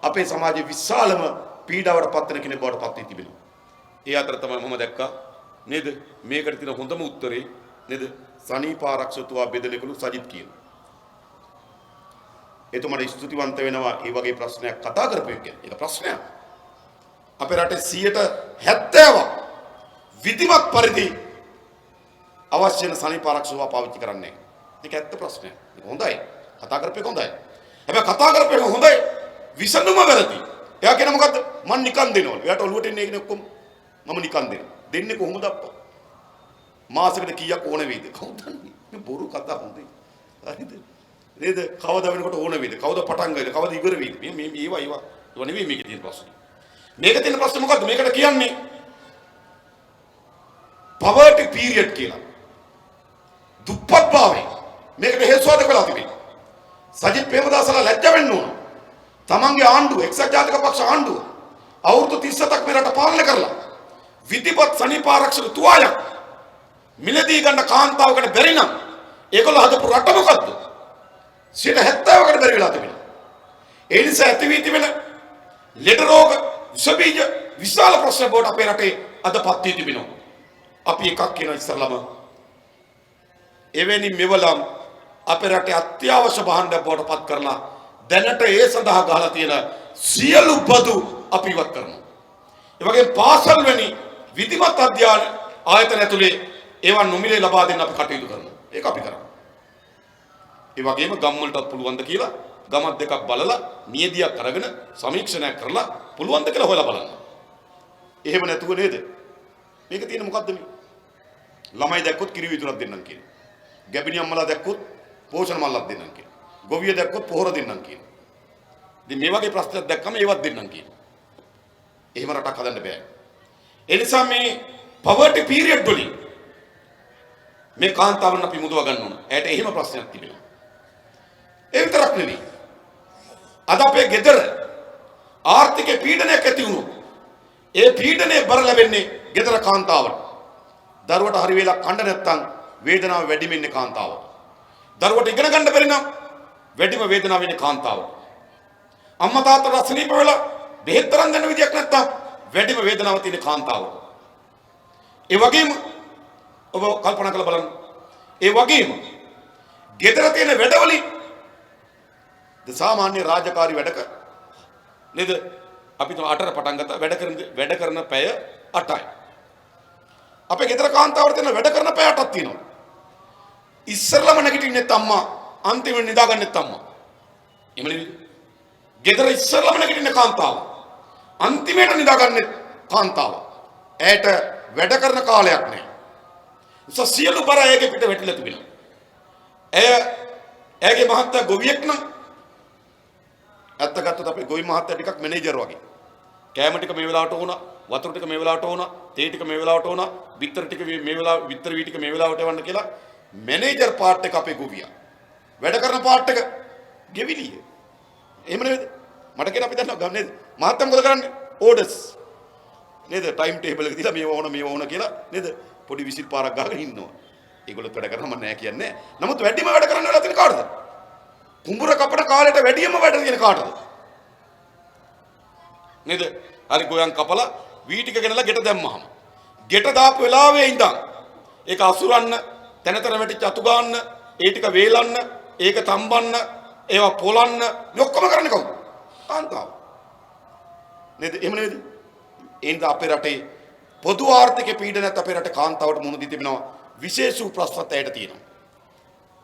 අපේ සමාජයේ විශාලම පීඩාවට පත් වෙන කෙනෙක් බවට පත් වී තිබෙනවා. ඒ අතර තමයි මම දැක්කා නේද මේකට තියෙන හොඳම උත්තරේ නේද සනීප ආරක්ෂකතුවා බෙදෙනෙකුළු සජිත් කියන. එතුමාට ස්තුතිවන්ත වෙනවා මේ වගේ ප්‍රශ්නයක් කතා කරපු එක. ඒක ප්‍රශ්නයක්. අපේ රටේ 70% විධිමත් පරිදි අවශ්‍ය වෙන සනීප ආරක්ෂකව පාවිච්චි කරන්නේ. ඒක ඇත්ත ප්‍රශ්නයක්. ඒක හොඳයි. කතා කරපු එක හොඳයි. හැබැයි කතා කරපු එක හොඳයි. විසඳුම වැරදි. එයා කියන මොකද්ද? මං නිකන් දෙනවා. එයාට ඔළුවට එන්නේ ඒකනේ ඔක්කොම. මම නිකන් දෙනවා. දෙන්නේ කොහොමද අප්පා? මාසෙකට කීයක් ඕන වෙයිද? කවුද දන්නේ? මේ බොරු කතා හොඳයි. හරිද? නේද? කවදා වෙනකොට ඕන වෙයිද? කවදා පටන් ගයිද? කවදා ඉවර වෙයිද? මේ ඒවා නෙවෙයි මේකේ තියෙන ප්‍රශ්නේ. මේක තියෙන ප්‍රශ්නේ මොකද්ද? මේකට කියන්නේ poverty period කියලා. දුප්පත් භාවය. මේකට හේතුවක් වෙලා තිබෙනවා. සජිත් ප්‍රේමදාසලා ලැජ්ජ වෙන්න ඕන. තමන්ගේ ආණ්ඩුව එක්සත් ජාතික පක්ෂ ආණ්ඩුව අවුරුදු 37ක් මේ රට පාලනය කරලා විධිපත් සනීප ආරක්ෂක තුවාලයක් මිලදී ගන්න කාන්තාවකට බැරි නම් ඒගොල්ලෝ හදපු රට මොකද්ද? 70%කට බැරි වෙලා තිබෙනවා. ඒ නිසා ඇති වී තිබෙන ලෙඩ රෝග විස බීජ විශාල ප්‍රශ්න බවට අපේ රටේ අදපත් වී තිබෙනවා. අපි එකක් කියන ඉස්සරලම එවැනි මෙවලම් අපේ රටේ අත්‍යවශ්‍ය භාණ්ඩයක් බවට පත් කරලා දැනට ඒ සඳහා ගහලා තියෙන සියලු බදු අපි ඉවත් කරනවා. ඒ වගේම පාසල් වැනි විධිමත් අධ්‍යාන ආයතන ඇතුලේ ඒවා නොමිලේ ලබා දෙන්න අපි කටයුතු කරනවා. ඒක අපි කරනවා. ඒ වගේම ගම් වලටත් පුළුවන් ද කියලා ගමක් දෙකක් බලලා නියදියක් අරගෙන සමීක්ෂණයක් කරලා පුළුවන් ද කියලා හොයලා බලන්න. එහෙම නැතුව නේද? මේක තියෙන මොකද්ද මේ? ළමයි දැක්කොත් කිරි විදුරක් දෙන්නම් කියන. ගැබිනි අම්මලා දැක්කොත් පෝෂණ මල්ලක් දෙන්නම් කියන. ගොවිය දැක්කොත් පොහොර දෙන්නම් කියන. ඉතින් මේ වගේ ප්‍රශ්නයක් දැක්කම ඒවත් දෙන්නම් කියන. එහෙම රටක් හදන්න බෑ. ඒ නිසා මේ poverty period වලින් මේ කාන්තාවන් අපි මුදව ගන්න ඕන. ඇයට එහෙම ප්‍රශ්නයක් තිබෙනවා. ඒ විතරක් නෙවෙයි. අද අපේ ගෙදර ආර්ථික පීඩනයක් ඇති වුණොත් ඒ පීඩනයේ බර ලැබෙන්නේ ගෙදර කාන්තාවට. දරුවට හරි වෙලා කන්න නැත්තම් වේදනාව වැඩිම ඉන්නේ කාන්තාවට. දරුවට ඉගෙන ගන්න බැරි නම් වැඩිම වේදනාව වෙන්නේ කාන්තාවට. අම්මා තාත්තා රසණීප වෙලා බෙහෙත් තරම් දෙන්න විදියක් නැත්තම් වැඩිම වේදනාව තියෙන්නේ කාන්තාවට. ඒ වගේම ඔබ කල්පනා කරලා බලන්න. ඒ වගේම ගෙදර තියෙන වැඩවලින් සාමාන්‍ය රාජකාරී වැඩක නේද අපි તો 8ට පටන් ගත්තා වැඩ කරන පැය 8යි. අපේ ගෙදර කාන්තාවට තියෙන වැඩ කරන පැය 8ක් තියෙනවා. ඉස්සරළම නැගිටින්නෙත් අම්මා අන්තිමට නිදාගන්නෙත් අම්මා. එමනේ ගෙදර ඉස්සරළම නැගිටින්න කාන්තාව අන්තිමට නිදාගන්නෙත් කාන්තාව. ඇයට වැඩ කරන කාලයක් නැහැ. සියලු බර ඇයගේ පිට වැටිලා තිබෙනවා. ඇයගේ මහත්තයා ගොවියෙක් නම් ඇත්ත ගත්තොත් අපේ ගොවි මහත්තයා ටිකක් මැනේජර් වගේ. කෑම ටික මේ වෙලාවට ඕන, වතුර ටික මේ වෙලාවට ඕන, තේ ටික මේ වෙලාවට ඕන, බිත්තර ටික මේ වෙලාව විතර වී ටික මේ වෙලාවට එවන්න කියලා මැනේජර් පාර්ට් එක අපේ ගොවියා. වැඩ කරන පාර්ට් එක ගෙවිලිය. එහෙම නේද? මට කියන අපි දන්නවා නේද? මහත්තයා මොකද කරන්නේ? ඕඩර්ස්. නේද? ටයිම් ටේබල් එක දීලා මේව ඕන කියලා නේද? පොඩි විසිල් පාරක් ගහගෙන ඉන්නවා. ඒගොල්ලෝ වැඩ කරනවා මම නෑ කියන්නේ. නමුත් වැඩිම වැඩ කරන්න වෙලා තියෙන කාටද? කුඹුර කපන කාලේට වැඩිම වැඩ තියෙන කාටද? නේද? හරි ගෝයන් කපලා වී ටික ගෙනලා ගෙට දැම්මහම. ගෙට දාපු වෙලාවේ ඉඳන් ඒක අසුරන්න, තැනතර වැටිච්ච අතු ගන්න, ඒ ටික වේලන්න, ඒක තම්බන්න, ඒවා පොලන්න, මේ ඔක්කොම කරන්නේ කවුද? කාන්තාව. නේද? එහෙම නේද? එනිද අපේ රටේ පොදු ආර්ථික පීඩනයත් අපේ රටේ කාන්තාවට මුහුණ දී තිබෙනවා. විශේෂ ප්‍රශ්නත් ඇයට තියෙනවා.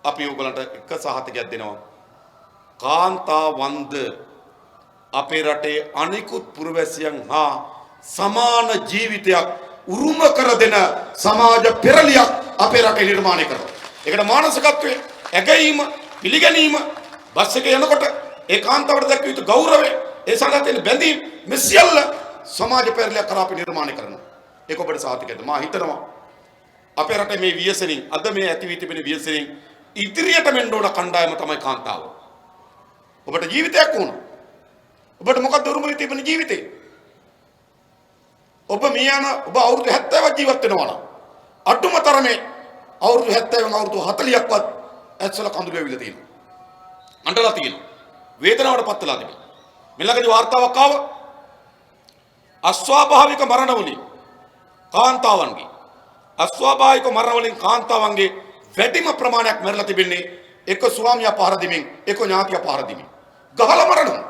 අපි ඕගලන්ට එක සහතිකයක් දෙනවා. කාන්තාවන්ද අපේ රටේ අනිකුත් පුරවැසියන් හා සමාන ජීවිතයක් උරුම කර දෙන සමාජ පෙරලියක් අපේ රටේ නිර්මාණය කරනවා. ඒකට මානසිකත්වයේ ඇගීම, පිළිගැනීම, බස් එකේ යනකොට ඒ කාන්තාවට දක්ව යුතු ගෞරවය, ඒ සඳහා තියෙන බැඳීම් මේ සියල්ල සමාජ පෙරලියක් කරා අපි නිර්මාණය කරනවා. ඒක ඔබට සහතිකද? මා හිතනවා අපේ රටේ මේ ව්‍යසනින් අද මේ ඇති වී තිබෙන ව්‍යසනින් ඉදිරියට මෙන්න ඕන කණ්ඩායම තමයි කාන්තාව. ඔබට ජීවිතයක් ඕන. ඔබට මොකක්ද උරුම වෙ තිබෙන ජීවිතේ? ඔබ මියන ඔබ අවුරුදු 70ක් ජීවත් වෙනවා නම් අඩුම තරමේ අවුරුදු 70න් අවුරුදු 40ක්වත් ඇස්සල කඳුළු වෙවිලා තියෙනවා. අඬලා තියෙනවා. වේදනාවට පත් වෙලා තිබෙනවා. මෙලඟදී වාර්තාවක් ආවා. අස්වාභාවික මරණ වලින් කාන්තාවන්ගේ අස්වාභාවික මරණ වලින් කාන්තාවන්ගේ වැඩිම ප්‍රමාණයක් මැරලා තිබෙන්නේ එක ස්වාමියා පහර දෙමින්, එක ඥාතියා පහර දෙමින්. ගහලා මරනවා.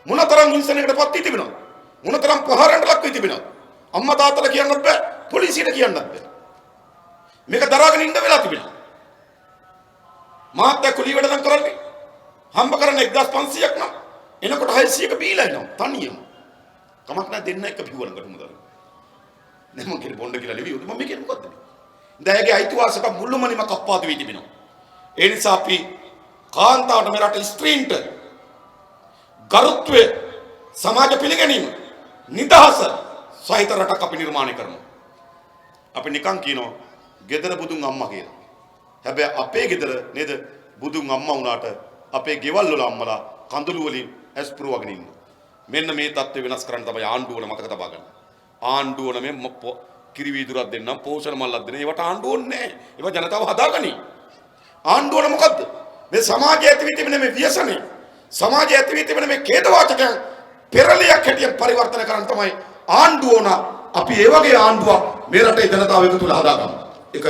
මොනතරම් හිංසනයකටපත් වී තිබෙනවද? මොනතරම් ප්‍රහාරයකට ලක් වී තිබෙනවද? අම්මා තාත්තලා කියන්නත් බෑ, පොලිසියට කියන්නත් බෑ. මේක දරාගෙන ඉන්න වෙලා තිබෙනවා. මාත්‍ය කුලී වැඩනම් කරන්නේ හම්බ කරන 1500ක් නම් එනකොට 600ක බීලා එනවා තනියම. කමක් නැහැ දෙන්න එක බිව්වලකට මුදල්. දැන් මම කියන්නේ බොණ්ඩ කියලා නෙවෙයි. මම කියන්නේ මොකද්ද? දැයගේ අයිතිවාසිකම් මුළුමනින්ම කප්පාදු වී තිබෙනවා. ඒ නිසා අපි කාන්තාවට මේ රට ස්ත්‍රීන්ට ගරුත්වය, සමාජ පිළිගැනීම, නිදහස සහිත රටක් අපි නිර්මාණය කරනවා. අපි නිකන් කියනවා ගෙදර බුදුන් අම්මා කියලා. හැබැයි අපේ ගෙදර නේද බුදුන් අම්මා වුණාට අපේ ගෙවල් වල අම්මලා කඳුළු වලින් ඇස් පුරවගෙන ඉන්නවා. මෙන්න මේ தත්ත්වය වෙනස් කරන්න තමයි ආණ්ඩුව වල මතක තබා ගන්න. ආණ්ඩුව වල මේ කිරි වීදුරක් දෙන්නම්, පෝෂණ මල්ලක් දෙන්න. ඒවට ආණ්ඩුව ඕනේ නැහැ. ඒවා ජනතාව හදාගනි. ආණ්ඩුව වල මොකද්ද? මේ සමාජයේ ඇති වී තිබෙන මේ ව්‍යසනේ, සමාජයේ ඇති වී තිබෙන මේ ඛේදවාචකයන් පෙරලියක් හැටියට පරිවර්තන කරන්න තමයි ආණ්ඩුව ඕන. අපි ඒ වගේ ආණ්ඩුවක් මේ රටේ ජනතාව එකතු වෙලා හදාගමු. ඒක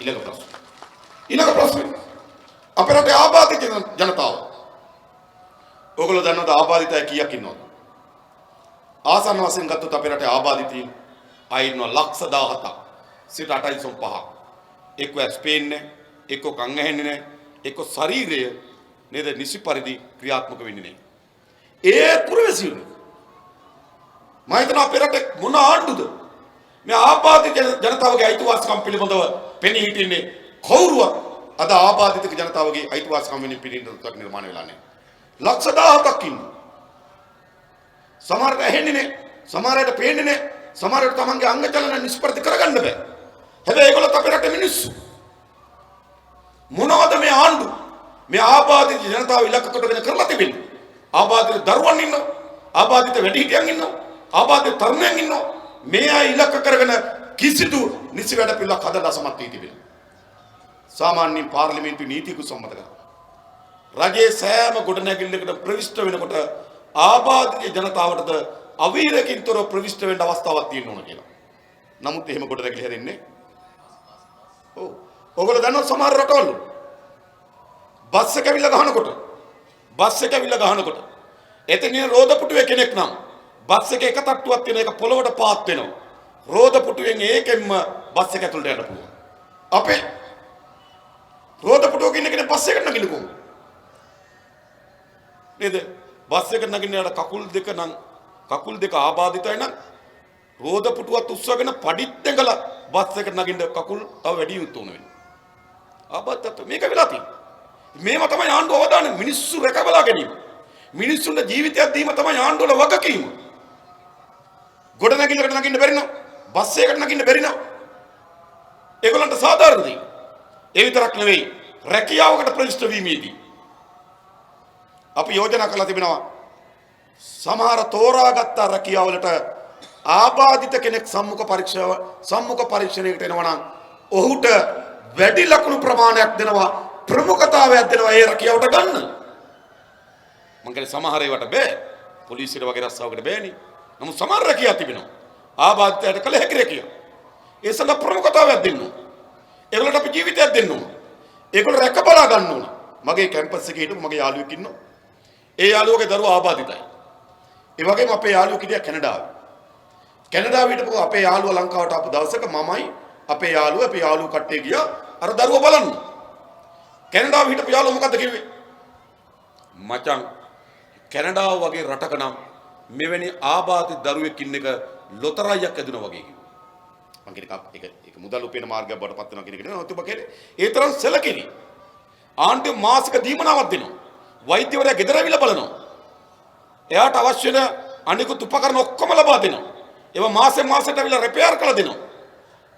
ඊළඟ ප්‍රශ්න. ඊළඟ ප්‍රශ්නේ අපේ රටේ ආබාධිත ජනතාව. ඔයගොල්ලෝ දන්නවද ආබාධිත අය කීයක් ඉන්නවද? ආසන්න වශයෙන් ගත්තොත් අපේ රටේ ආබාධිතයින් අය ඉන්නවා 17,000ක්. 8.5. එක්ක ස්පේන් නැහැ, එක්ක කන් ඇහෙන්නේ නැහැ, එක්ක ශරීරය නේද නිසි පරිදි ක්‍රියාත්මක වෙන්නේ නැහැ. ඒ පුරවැසියෝ මම හිතනවා අපේ රටේ මොන ආණ්ඩුද මේ ආබාධිත ජනතාවගේ අයිතිවාසිකම් පිළිබඳව පෙනී හිටින්නේ කවුරුවත් අද ආබාධිත ජනතාවගේ අයිතිවාසිකම් වෙනින් පිළිඳුවක් නිර්මාණය වෙලා නැහැ. 10,000ක් ඉන්නවා. සමහරට ඇහෙන්නේ නැහැ, සමහරට පේන්නේ නැහැ, සමහරට තමන්ගේ අංග චලන නිෂ්ප්‍රති කරගන්න බෑ. හැබැයි ඒගොල්ලෝ අපේ රටේ මිනිස්සු. මොනවද මේ ආණ්ඩුව මේ ආබාධිත ජනතාව ඉලක්ක කොටගෙන කරලා තිබෙන්නේ? ආබාධිත දරුවන් ඉන්නවා, ආබාධිත වැඩිහිටියන් ඉන්නවා, ආබාධිත තරුණයන් ඉන්නවා. මේ අය ඉලක්ක කරගෙන කිසිදු නිසි වැඩ පිළිවෙලක් හදන්න අසමත් වී තිබෙනවා. සාමාන්‍ය පාර්ලිමේන්තු නීති කුසම්මත කරනවා. රජයේ සෑම ගොඩනැගිල්ලකට ප්‍රවිෂ්ඨ වෙනකොට ආබාධිත ජනතාවටද අවීරකින් තොරව ප්‍රවිෂ්ඨ වෙන්න අවස්ථාවක් තියෙන්න ඕන කියලා. නමුත් එහෙම ගොඩනැගිලි හැදෙන්නේ ඔව්. ඔයගොල්ලෝ දන්නවා සමහර රටවල බස් එක ඇවිල්ලා ගහනකොට එතනින් රෝද පුටුවේ කෙනෙක් නම් බස් එක තට්ටුවක් තියෙන එක පොළවට පාත් වෙනවා. රෝද පුටුවෙන් ඒකෙන්ම බස් එක ඇතුළට යන්න පුළුවන්. අපේ රෝද පුටුවක ඉන්න කෙනෙක් බස් එකට නගින්න කොහොමද? නේද? බස් එකට නගින්න යාට කකුල් දෙක ආබාධිතයි නම් රෝද පුටුවත් උස්සගෙන පඩිත් දෙඟල බස් එකට නගින්න කකුල් තව වැඩි යුත් උන වෙනවා. ආබාධිතත්ව මේක වෙලා තියෙනවා. මේව තමයි ආණ්ඩුව අවදාන මිනිස්සු රැකබලා ගැනීම. මිනිස්සුන්ගේ ජීවිතයක් දීම තමයි ආණ්ඩුවල වගකීම. ගොඩනැගිල්ලකට නගින්න බැරි නම් බස් එකකට නගින්න බැරි නම් ඒගොල්ලන්ට සාධාරණ දෙයක්. ඒ විතරක් නෙවෙයි රැකියාවකට ප්‍රවිෂ්ඨ වීමේදී අපි යෝජනා කළා තිබෙනවා සමහර තෝරාගත්ත රැකියාවලට ආබාධිත කෙනෙක් සම්මුඛ පරීක්ෂණයකට එනවා නම් ඔහුට වැඩි ලකුණු ප්‍රමාණයක් දෙනවා ප්‍රමුඛතාවයක් දෙනවා ඒ රැකියාවට ගන්න. මං කියන්නේ සමහර ඒවාට බෑ. පොලිසියට වගේ රස්සාවකට බෑනේ. නමුත් සමහර රැකියාව තිබෙනවා. ආබාධිතයට කළ හැකි රැකියාව. ඒ සඳහා ප්‍රමුඛතාවයක් දෙන්න ඕන. ඒගොල්ලන්ට අපි ජීවිතයක් දෙන්න ඕන. ඒගොල්ලෝ රැක බලා ගන්න ඕන. මගේ කැම්පස් එකේ හිටපු මගේ යාළුවෙක් ඉන්නවා. ඒ යාළුවගේ දරුවා ආබාධිතයි. ඒ වගේම අපේ යාළුවෙක් හිටියා කැනඩාවේ. කැනඩාවේ හිටපු අපේ යාළුවා ලංකාවට ආපු දවසක මමයි අපේ යාළුවෝ කට්ටිය ගියා අර දරුවා බලන්න. කැනඩාවේ හිටපු යාළුවා මොකද්ද කිව්වේ? මචං කැනඩාව වගේ රටක නම් මෙවැනි ආබාධිත දරුවෙක් ඉන්න එක ලොතරැයියක් ඇදුනා වගේ කිව්වා. මං කියන්නේ ඒක මුදල් උපයන මාර්ගයක් බවට පත් වෙනවා කියන එක නෙවෙයි. ඔතුම කියන්නේ ඒ තරම් සැලකිලි. ආණ්ඩුව මාසික දීමනාවක් දෙනවා. වෛද්‍යවරයා ගෙදර ඇවිල්ලා බලනවා. එයාට අවශ්‍ය වෙන අනිකුත් උපකරණ ඔක්කොම ලබා දෙනවා. ඒවා මාසෙට ඇවිල්ලා රිපෙයාර් කරලා දෙනවා.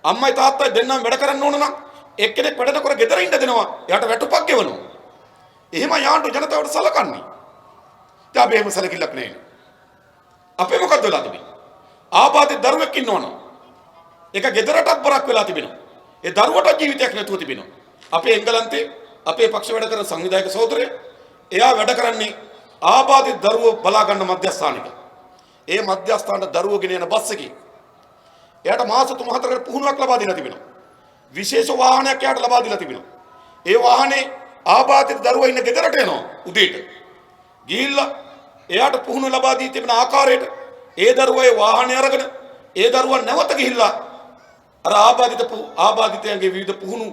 අම්මයි තාත්තයි දෙන්නම වැඩ කරන්න ඕන නම් එක්කෙනෙක් වැඩ කර ගෙදර ඉන්න දෙනවා. එයාට වැටුපක් ගෙවනවා. එහෙම ආණ්ඩුව ජනතාවට සලකන්නේ. දැන් අපි එහෙම සැලකිල්ලක් නැහැ. අපේ මොකද්ද වෙලා තිබෙන්නේ? ආබාධිත දරුවෙක් ඉන්නවනම් ඒක ගෙදරටත් බරක් වෙලා තිබෙනවා. ඒ දරුවට ජීවිතයක් නැතුව තිබෙනවා. අපේ එංගලන්තේ අපේ පක්ෂ වැඩ කරන සංවිධායක සහෝදරය එයා වැඩ කරන්නේ ආබාධිත දරුවෝ බලා ගන්න මධ්‍යස්ථානයක. ඒ මධ්‍යස්ථානට දරුවෝ ගෙන යන බස් එකේ එයාට මාස 3-4කට පුහුණුවක් ලබා දීලා තිබෙනවා. විශේෂ වාහනයක් එයාට ලබා දීලා තිබෙනවා. ඒ වාහනේ ආබාධිත දරුවා ඉන්න ගෙදරට එනවා උදේට. ගිහිල්ලා එයාට පුහුණුව ලබා දී තිබෙන ආකාරයට ඒ දරුවා ඒ වාහනේ අරගෙන ඒ දරුවා නැවත ගිහිල්ලා අර ආබාධිතයන්ගේ විවිධ පුහුණු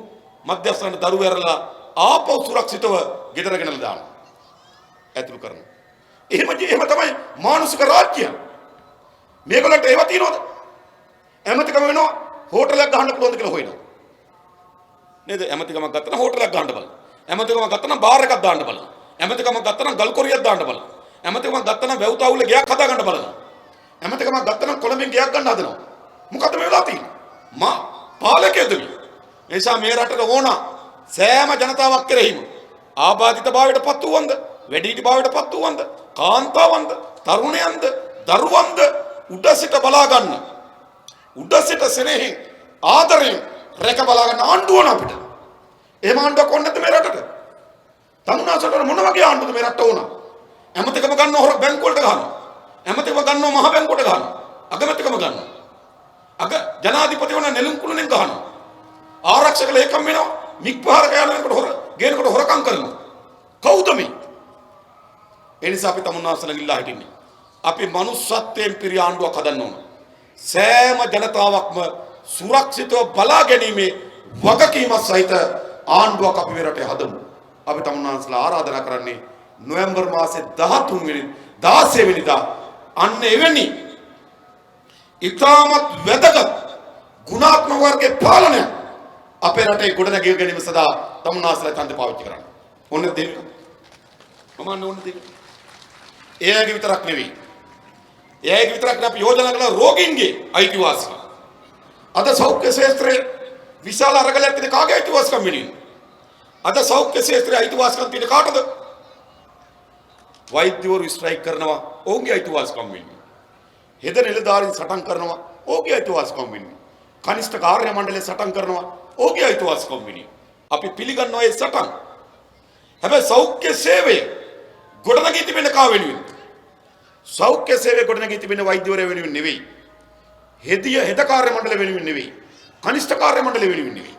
මධ්‍යස්ථාන දරුවෝ ඇරලා ආපහු සුරක්ෂිතව ගෙදර ගෙනල්ලා දානවා. ඇතුළු කරනවා. එහෙම තමයි මානසික රාජ්‍ය. මේගොල්ලන්ට ඒව තියනවද? ඇමතිකම වෙනවා හෝටලයක් ගහන්න පුළුවන්ද කියලා හොයනවා. නේද? ඇමතිකමක් ගත්තා නම් හෝටලයක් ගහන්න බලනවා. ඇමතිකමක් ගත්තා නම් බාර් එකක් දාන්න බලනවා. ඇමතිකමක් ගත්තා නම් ගල් කොරියක් දාන්න බලනවා. ඇමතිකමක් ගත්තා නම් වැව්තාවුල ගයක් හදා ගන්න බලනවා. ඇමතිකමක් ගත්තා නම් කොළඹින් ගයක් ගන්න හදනවා. මොකද මේ වෙලා තියෙන්නේ? පාලකයද මේ? ඒ නිසා මේ රටට ඕන සෑම ජනතාවක් කෙරෙහිම ආබාධිත භාවයට පත් වූවන්ද, වැඩිහිටි භාවයට පත් වූවන්ද, කාන්තාවන්ද, තරුණයන්ද, දරුවන්ද උඩ සිට බලා ගන්න. උඩ සිට සෙනෙහින් ආදරයෙන් රැක බලා ගන්න ආණ්ඩුව ඕන අපිට. එහෙම ආණ්ඩුවක් ඕනේ නැද්ද මේ රටට? තමුන්නාසට මොන වගේ ආණ්ඩුවද මේ රටට ඕන? ඇමතිකම ගන්න හොර බැංකු වලට ගන්නවා. ඇමතිකම ගන්නවා මහ බැංකුවට ගන්නවා. අගමැතිකම ගන්නවා. ජනාධිපතිවරණ නෙළුම් කුළුණෙන් ගහනවා. ආරක්ෂක ලේකම් වෙනවා. මික්පහරක යනකොට ගේනකොට හොරකම් කරනවා. කවුද මේ? ඒ නිසා අපි තමුන්නාසලා ඉල්ලා හිටින්නේ. අපි මනුස්සත්වයෙන් පිරි ආණ්ඩුවක් හදන්න ඕන. සෑම ජනතාවක්ම සුරක්ෂිතව බලා ගැනීමේ වගකීමක් සහිත ආණ්ඩුවක් අපි මේ රටේ හදමු. අපි තමුන්නාසලා ආරාධනා කරන්නේ නොවැම්බර් මාසේ 16 වෙනිදා අන්න එවැනි ඉතාමත් වැදගත් ගුණාත්මක වර්ගයේ පාලනය අපේ රටේ ගොඩනැගී ගැනීම සඳහා තමුන්නාසලා ඡන්දය පාවිච්චි කරන්න. ඕනේ දෙන්න. මම ඕනේ දෙන්න. ඒකේ විතරක් නෙවෙයි. ඒකේ විතරක් අපි යෝජනා කළ රෝගීන්ගේ අයිතිවාසිකම්. අද සෞඛ්‍ය ශාස්ත්‍රයේ විශාල අරගලයක් තියෙන කාගේ අයිතිවාසිකම් වෙනින්? අද සෞඛ්‍ය ශාස්ත්‍රයේ අයිතිවාසිකම් තියෙන කාටද? වෛද්‍යවරු ස්ට්‍රයික් කරනවා ඔවුන්ගේ අයිතිවාසිකම් වෙන්නේ. හෙද නිලධාරීන් සටන් කරනවා ඕකේ අයිතිවාසිකම් වෙනුවෙන්. කනිෂ්ඨ කාර්ය මණ්ඩලය සටන් කරනවා ඕකේ අයිතිවාසිකම් වෙනුවෙන්. අපි පිළිගන්නවා ඒ සටන්. හැබැයි සෞඛ්‍ය සේවය ගොඩනගී තිබෙන කා වෙනුවෙන්. සෞඛ්‍ය සේවය ගොඩනගී තිබෙන වෛද්‍යවරයා වෙනුවෙන් නෙවෙයි. හෙද කාර්ය මණ්ඩලය වෙනුවෙන් නෙවෙයි. කනිෂ්ඨ කාර්ය මණ්ඩලය වෙනුවෙන් නෙවෙයි.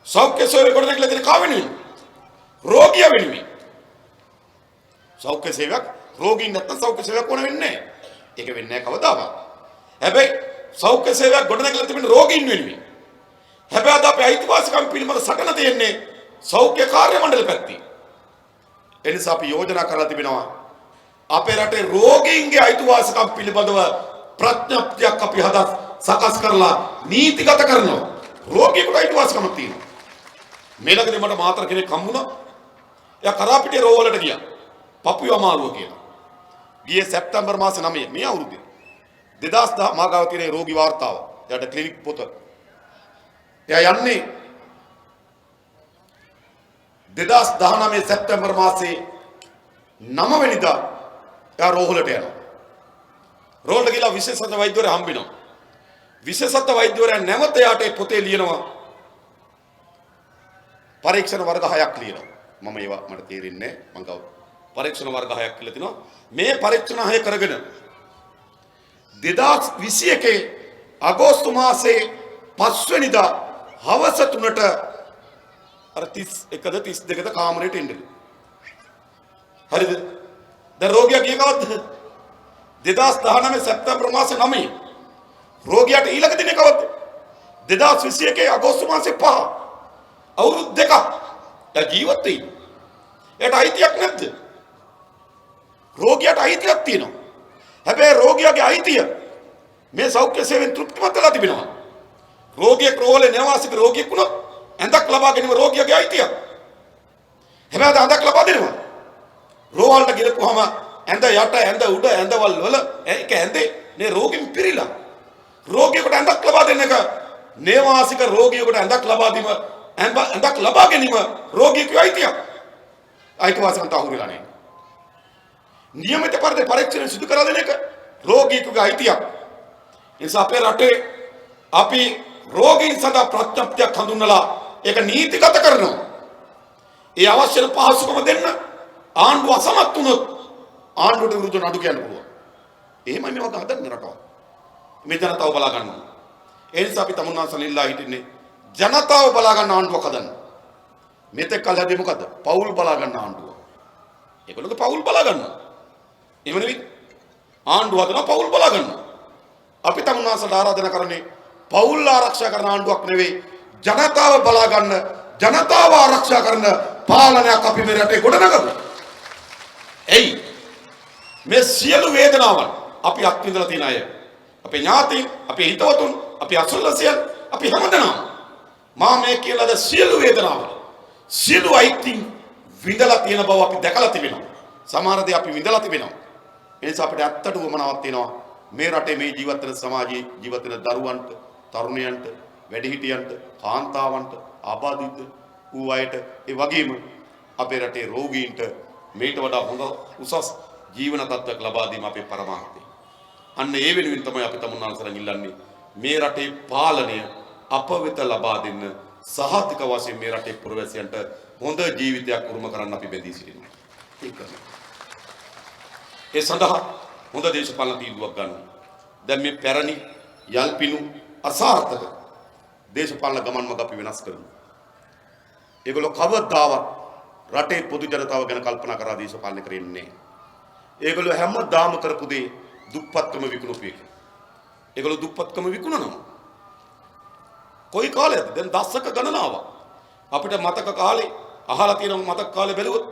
සෞඛ්‍ය සේවය ගොඩනගලා තියෙන කා වෙනුවෙන්. රෝගියා වෙනුවෙන්. සෞඛ්‍ය සේවයක් රෝගීන් නැත්නම් සෞඛ්‍ය සේවයක් ඕන වෙන්නේ නැහැ. ඒක වෙන්නේ නැහැ කවදාවත්. හැබැයි සෞඛ්‍ය සේවයක් ගොඩනගලා තිබෙන රෝගීන් වෙනුවෙන්. හැබැයි අද අපේ අයිතිවාසිකම් පිළිබඳ සටන තියෙන්නේ සෞඛ්‍ය කාර්ය මණ්ඩල පැත්තේ. එනිසා අපි යෝජනා කරලා තිබෙනවා අපේ රටේ රෝගීන්ගේ අයිතිවාසිකම් පිළිබඳව ප්‍රඥප්තියක් අපි සකස් කරලා නීතිගත කරනවා. රෝගියෙකුට අයිතිවාසිකමක් තියෙනවා. මේලකදී මට මාතර කෙනෙක් හම්බුණා. එයා කරාපිටිය රෝවලට ගියා. පපුව අමාරුව කියලා. ගියේ සැප්තැම්බර් මාසේ 9 මේ අවුරුද්දේ 2010 මාගාව තියෙන රෝගී වාර්තාව. එයාට ක්ලිනික් පොත. එයා යන්නේ 2019 සැප්තැම්බර් මාසේ 9 වෙනිදා එයා රෝහලට යනවා. රෝහලට ගිහලා විශේෂඥ වෛද්‍යවරයා හම්බ වෙනවා. විශේෂඥ වෛද්‍යවරයා නැවත එයාට පොතේ ලියනවා පරීක්ෂණ වර්ග 6ක් ලියනවා. මම ඒවා මට තේරෙන්නේ නැහැ. මම ගාව පරීක්ෂණ වර්ග 6ක් කියලා තිනවා. මේ පරීක්ෂණ 6 කරගෙන 2021 අගෝස්තු මාසේ 5 වෙනිදා හවස 3ට අර 31ද 32ද කාමරේට එන්නලු. හරිද? දැන් රෝගියා ගිය කවද්ද? 2019 සැප්තැම්බර් මාසේ 9. රෝගියාට ඊළඟ දිනේ කවද්ද? 2021 අගෝස්තු මාසේ 5. අවුරුදු දෙකක්. දැන් ජීවත් වෙයි. එයාට අයිතියක් නැද්ද? රෝගියාට අයිතියක් තියෙනවා. හැබැයි රෝගියාගේ අයිතිය මේ සෞඛ්‍ය සේවයෙන් තෘප්තිමත් වෙලා තිබෙනවා. රෝගියෙක් රෝහලේ නෙවාසික රෝගියෙක් වුණොත් ඇඳක් ලබා ගැනීම රෝගියාගේ අයිතිය. හැබැයි ඇඳක් ලබා දෙනවා. රෝහලට ගිහපුවාම ඇඳ යට ඇඳ උඩ ඇඳවල් වල ඒක ඇඳේ නේ රෝගින් පිරීලා. රෝගියෙකුට ඇඳක් ලබා දෙන්න එක නෙවාසික රෝගියෙකුට ඇඳක් ලබා දීම ඇඳක් ලබා ගැනීම රෝගියෙකුගේ අයිතිය. අයිතිවාසිකම් තහවුරු වෙලා නැහැ. නියමිත පරීක්ෂණ සිදු කරලා දෙන එක රෝගියෙකුගේ අයිතියක්. ඒ නිසා අපේ රටේ අපි රෝගීන් සඳහා ප්‍රඥප්තියක් හඳුන්වලා ඒක නීතිගත කරනවා. ඒ අවශ්‍ය පහසුකම දෙන්න ආණ්ඩුව අසමත් වුණොත් ආණ්ඩුවට විරුද්ධව නඩු කියන්න පුළුවන්. එහෙමයි මේක හදන්න රටවල්. මේ ජනතාව බලා ගන්නවා. ඒ නිසා අපි තමුන්නාසල ඉල්ලා හිටින්නේ ජනතාව බලා ගන්න ආණ්ඩුවක් හදන්න. මෙතෙක් කල් හැදුවේ මොකද්ද? පවුල් බලා ගන්න ආණ්ඩුව. ඒගොල්ලෝගේ පවුල් බලා ගන්නවා. එහෙම නෙවෙයි. ආණ්ඩුව හදනවා පවුල් බලා ගන්නවා. අපි තමුන්නාසලට ආරාධනා කරන්නේ පවුල් ආරක්ෂා කරන ආණ්ඩුවක් නෙවෙයි ජනතාව බලා ගන්න ජනතාව ආරක්ෂා කරන පාලනයක් අපි මේ රටේ ගොඩනගමු. එයි මේ සියලු වේදනාවන් අපි අත්විඳලා තියෙන අය අපේ ඥාතීන් අපේ හිතවතුන් අපේ අසල්වැසියන් අපි හැමදෙනාම මා මේ කියලාද සියලු වේදනාවල සියලු අයිතින් විඳලා තියෙන බව අපි දැකලා තිබෙනවා. සමහර දේ අපි විඳලා තිබෙනවා. ඒ නිසා අපිට ඇත්තට උවමනාවක් තියෙනවා මේ රටේ මේ ජීවත් වෙන සමාජයේ ජීවත් වෙන දරුවන්ට තරුණයන්ට වැඩිහිටියන්ට කාන්තාවන්ට ආබාධිත වූ අයට ඒ වගේම අපේ රටේ රෝගීන්ට මේට වඩා හොඳ උසස් ජීවන තත්ත්වයක් ලබා දීම අපේ පරමාර්ථය. අන්න ඒ වෙනුවෙන් තමයි අපි තමුන්නාන්සලන් ඉල්ලන්නේ මේ රටේ පාලනය අප වෙත ලබා දෙන්න සහතික වශයෙන් මේ රටේ පුරවැසියන්ට හොඳ ජීවිතයක් උරුම කරන්න අපි බැඳී සිටිනවා. ඒ සඳහා හොඳ දේශපාලන තීන්දුවක් ගන්න. දැන් මේ පැරණි යල්පිනු අසාර්ථක දේශපාලන ගමන් මඟ අපි වෙනස් කරමු. ඒගොල්ලෝ කවදාවත් රටේ පොදු ජනතාව ගැන කල්පනා කරලා දේශපාලනය කරන්නේ නැහැ. ඒගොල්ලෝ හැමදාම කරපු දේ දුප්පත්කම විකුණුපු එක. ඒගොල්ලෝ දුප්පත්කම විකුණනවා. කොයි කාලෙද? දැන් දශක ගණනාවක්. අපිට මතක කාලේ අහලා තියෙන මතක කාලේ බැලුවොත්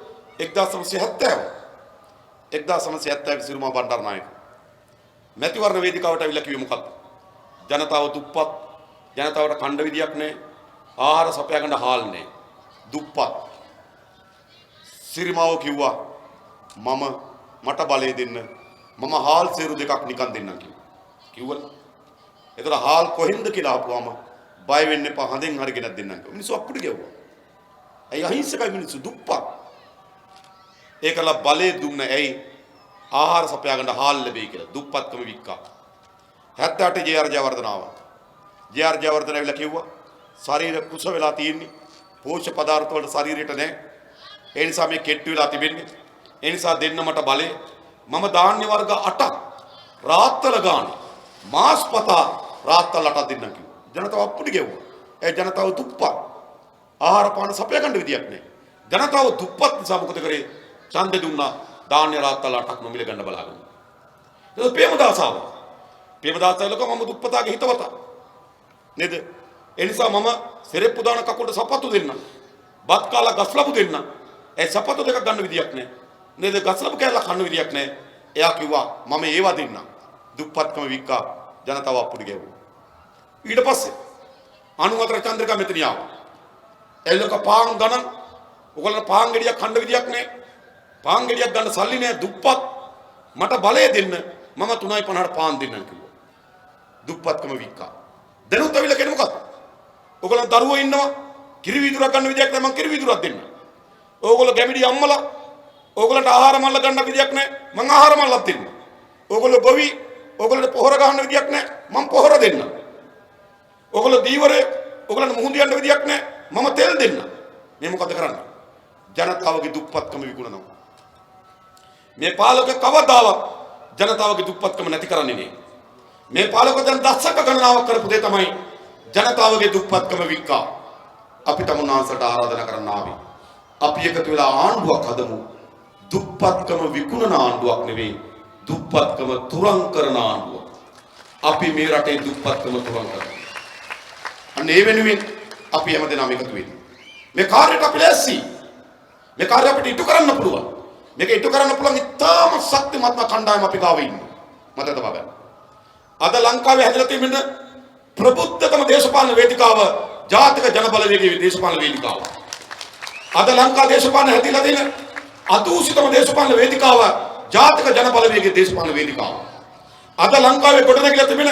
1970 සිරිමා බණ්ඩාරනායක මැතිවරණ වේදිකාවට අවිලා කිව්වේ මොකක්ද? ජනතාව දුප්පත්, ජනතාවට කණ්ඩ විදියක් නැහැ, ආහාර සපයා ගන්න හාල් නැහැ, දුප්පත්. සිරිමාව කිව්වා මට බලය දෙන්න, මම හාල් සේරු දෙකක් නිකන් දෙන්නම් කිව්වල. ඒතර හාල් කොහෙන්ද කියලා අහපුවාම බය වෙන්න එපා, හඳෙන් හරි ගෙනත් දෙන්නම් කිව්වා. මිනිස්සු අප්පුඩි ගැව්වා. ඇයි අහිංසකයි මිනිස්සු දුප්පත්. ඒකලා බලය දුන්න ඇයි? ආහාර සපයා ගන්න හාල් ලැබෙයි කියලා දුප්පත්කම වික්කා. 78 ජේ.ආර් ජයවර්ධන ආවා. ජේ.ආර් ජයවර්ධන ඇවිල්ලා කිව්වා ශරීර කුස වෙලා තියෙන්නේ. පෝෂ්‍ය පදාර්ථ වලට ශරීරයට නැහැ. ඒ නිසා මේ කෙට්ටු වෙලා තිබෙන්නේ. ඒ නිසා දෙන්න මට බලය. මම ධාන්‍ය වර්ග 8ක් රාත්තල ගානේ මාස්පතා රාත්තල් 8ක් දෙන්නම් කිව්වා. ජනතාව අප්පුඩි ගෙව්වා. ඒ ජනතාව දුප්පත්. ආහාර පාන සපයා ගන්න විදියක් නැහැ. ජනතාව දුප්පත් නිසා මොකද කරේ? ඡන්දෙ දුන්නා ධාන්‍ය රාත්තල් 8ක් නොමිල ගන්න බලාගෙන. ඒක ප්‍රේමදාස ආවා. ප්‍රේමදාස ලක මම දුප්පතාගේ හිතවතා. නේද? ඒ නිසා මම සෙරෙප්පු දාන කකුලට සපත්තු දෙන්න. බත් කාලා ගස්ලබු දෙන්න. ඒ සපත්තු දෙකක් ගන්න විදියක් නැහැ. නේද? ගස්ලබු කෑල්ලක් කන්න විදියක් නැහැ. එයා කිව්වා මම ඒවා දෙන්න. දුප්පත්කම වික්කා ජනතාව අප්පුඩි ගෙවුවා. ඊට පස්සේ 94 චන්ද්‍රිකා මෙතන ආවා. එල්ලක පාන් ගණන් ඔයගොල්ලෝ පාන් ගෙඩියක් කන්න විදියක් නැහැ. පාන් ගෙඩියක් ගන්න සල්ලි නැහැ දුප්පත්. මට බලය දෙන්න මම 3.50ට පාන් දෙන්නම් කිව්වා. දුප්පත්කම වික්කා. දැනුත් අවිල කෙනෙක් මොකක්ද? ඔයගොල්ලෝ දරුවෝ ඉන්නවා කිරි වීදුරක් ගන්න විදියක් නැහැ මම කිරි වීදුරක් දෙන්න. ඕගොල්ලෝ ගැමිඩි අම්මලා ඕගොල්ලන්ට ආහාර මල්ල ගන්න විදියක් නැහැ මම ආහාර මල්ලක් දෙන්න. ඕගොල්ලෝ ගොවි ඕගොල්ලන්ට පොහොර ගන්න විදියක් නැහැ මම පොහොර දෙන්න. ඕගොල්ලෝ දීවරේ ඕගොල්ලන්ට මුහුදු යන්න විදියක් නැහැ මම තෙල් දෙන්න. මේ මොකද කරන්නේ? ජනතාවගේ දුප්පත්කම විකුණනවා. මේ පාලක කවදාවත් ජනතාවගේ දුප්පත්කම නැති කරන්නේ නේ. මේ පාලක දැන් දශක ගණනාවක් කරපු දේ තමයි ජනතාවගේ දුප්පත්කම වික්කා. අපි තමුන්නාන්සට ආරාධනා කරන්න ආවේ. අපි එකතු වෙලා ආණ්ඩුවක් හදමු. දුප්පත්කම විකුණන ආණ්ඩුවක් නෙවෙයි. දුප්පත්කම තුරන් කරන ආණ්ඩුවක්. අපි මේ රටේ දුප්පත්කම තුරන් කරනවා. අන්න ඒ වෙනුවෙන් අපි හැමදෙනාම එකතු වෙන්නේ. මේ කාර්යයට අපි ලෑස්ති. මේ කාර්යය අපිට ඉටු කරන්න පුළුවන්. මේක ඉටු කරන්න පුළුවන් ඉතාම ශක්තිමත්ම කණ්ඩායම අපි ගාව ඉන්නවා. මතක තබා ගන්න. අද ලංකාවේ හැදලා තියෙන ප්‍රබුද්ධතම දේශපාලන වේදිකාව ජාතික ජනබලවේගයේ දේශපාලන වේදිකාව. අද ලංකා දේශපාලන හැදිලා තියෙන අදූෂිතම දේශපාලන වේදිකාව ජාතික ජනබලවේගයේ දේශපාලන වේදිකාව. අද ලංකාවේ ගොඩනැගිලා තිබෙන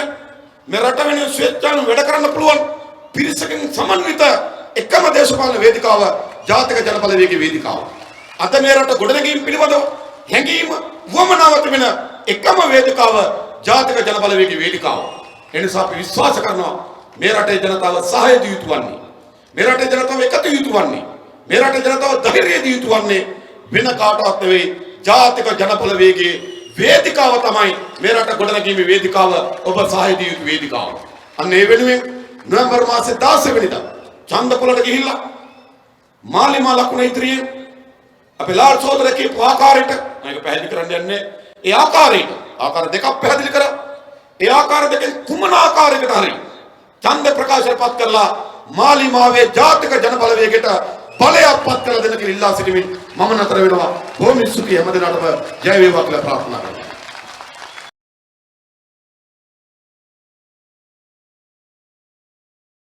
මේ රට වෙනුවෙන් ස්වේච්ඡාවෙන් වැඩ කරන්න පුළුවන් පිරිසකින් සමන්විත එකම දේශපාලන වේදිකාව ජාතික ජනබලවේගයේ වේදිකාව. අද මේ රට ගොඩනැගීම් පිළිබඳව හැඟීම වමනාව තිබෙන එකම වේදිකාව ජාතික ජනබලවේගයේ වේදිකාව. එනිසා අපි විශ්වාස කරනවා මේ රටේ ජනතාව සහාය දී යුතු වන්නේ. මේ රටේ ජනතාව එකතු යුතු වන්නේ. මේ රටේ ජනතාව ධෛර්යය දී යුතු වන්නේ වෙන කාටවත් නෙවෙයි ජාතික ජනබලවේගයේ වේදිකාව තමයි මේ රට ගොඩනැගීමේ වේදිකාව ඔබ සහාය දී යුතු වේදිකාව. අන්න ඒ වෙනුවෙන් නොවැම්බර් මාසේ 16 වෙනිදා ඡන්දපොළට ගිහිල්ලා මාලිමා ලකුණ ඉදිරියේ අපේ ලාල් සෝදර කියපු ආකාරයට මම පැහැදිලි කරන්න යන්නේ ඒ ආකාරයට ආකාර දෙකක් පැහැදිලි කරා. ඒ ආකාර දෙකෙන් කුමන ආකාරයකට හරි ඡන්ද ප්‍රකාශයපත් කරලා මාලිමාවේ ජාතික ජනබලවේගයට බලයක්පත් කරලා දෙන්න කියලා ඉල්ලා සිටිමින් මම නතර වෙනවා. බොහොම ස්තුතියි හැමදෙනාටම ජය වේවා කියලා ප්‍රාර්ථනා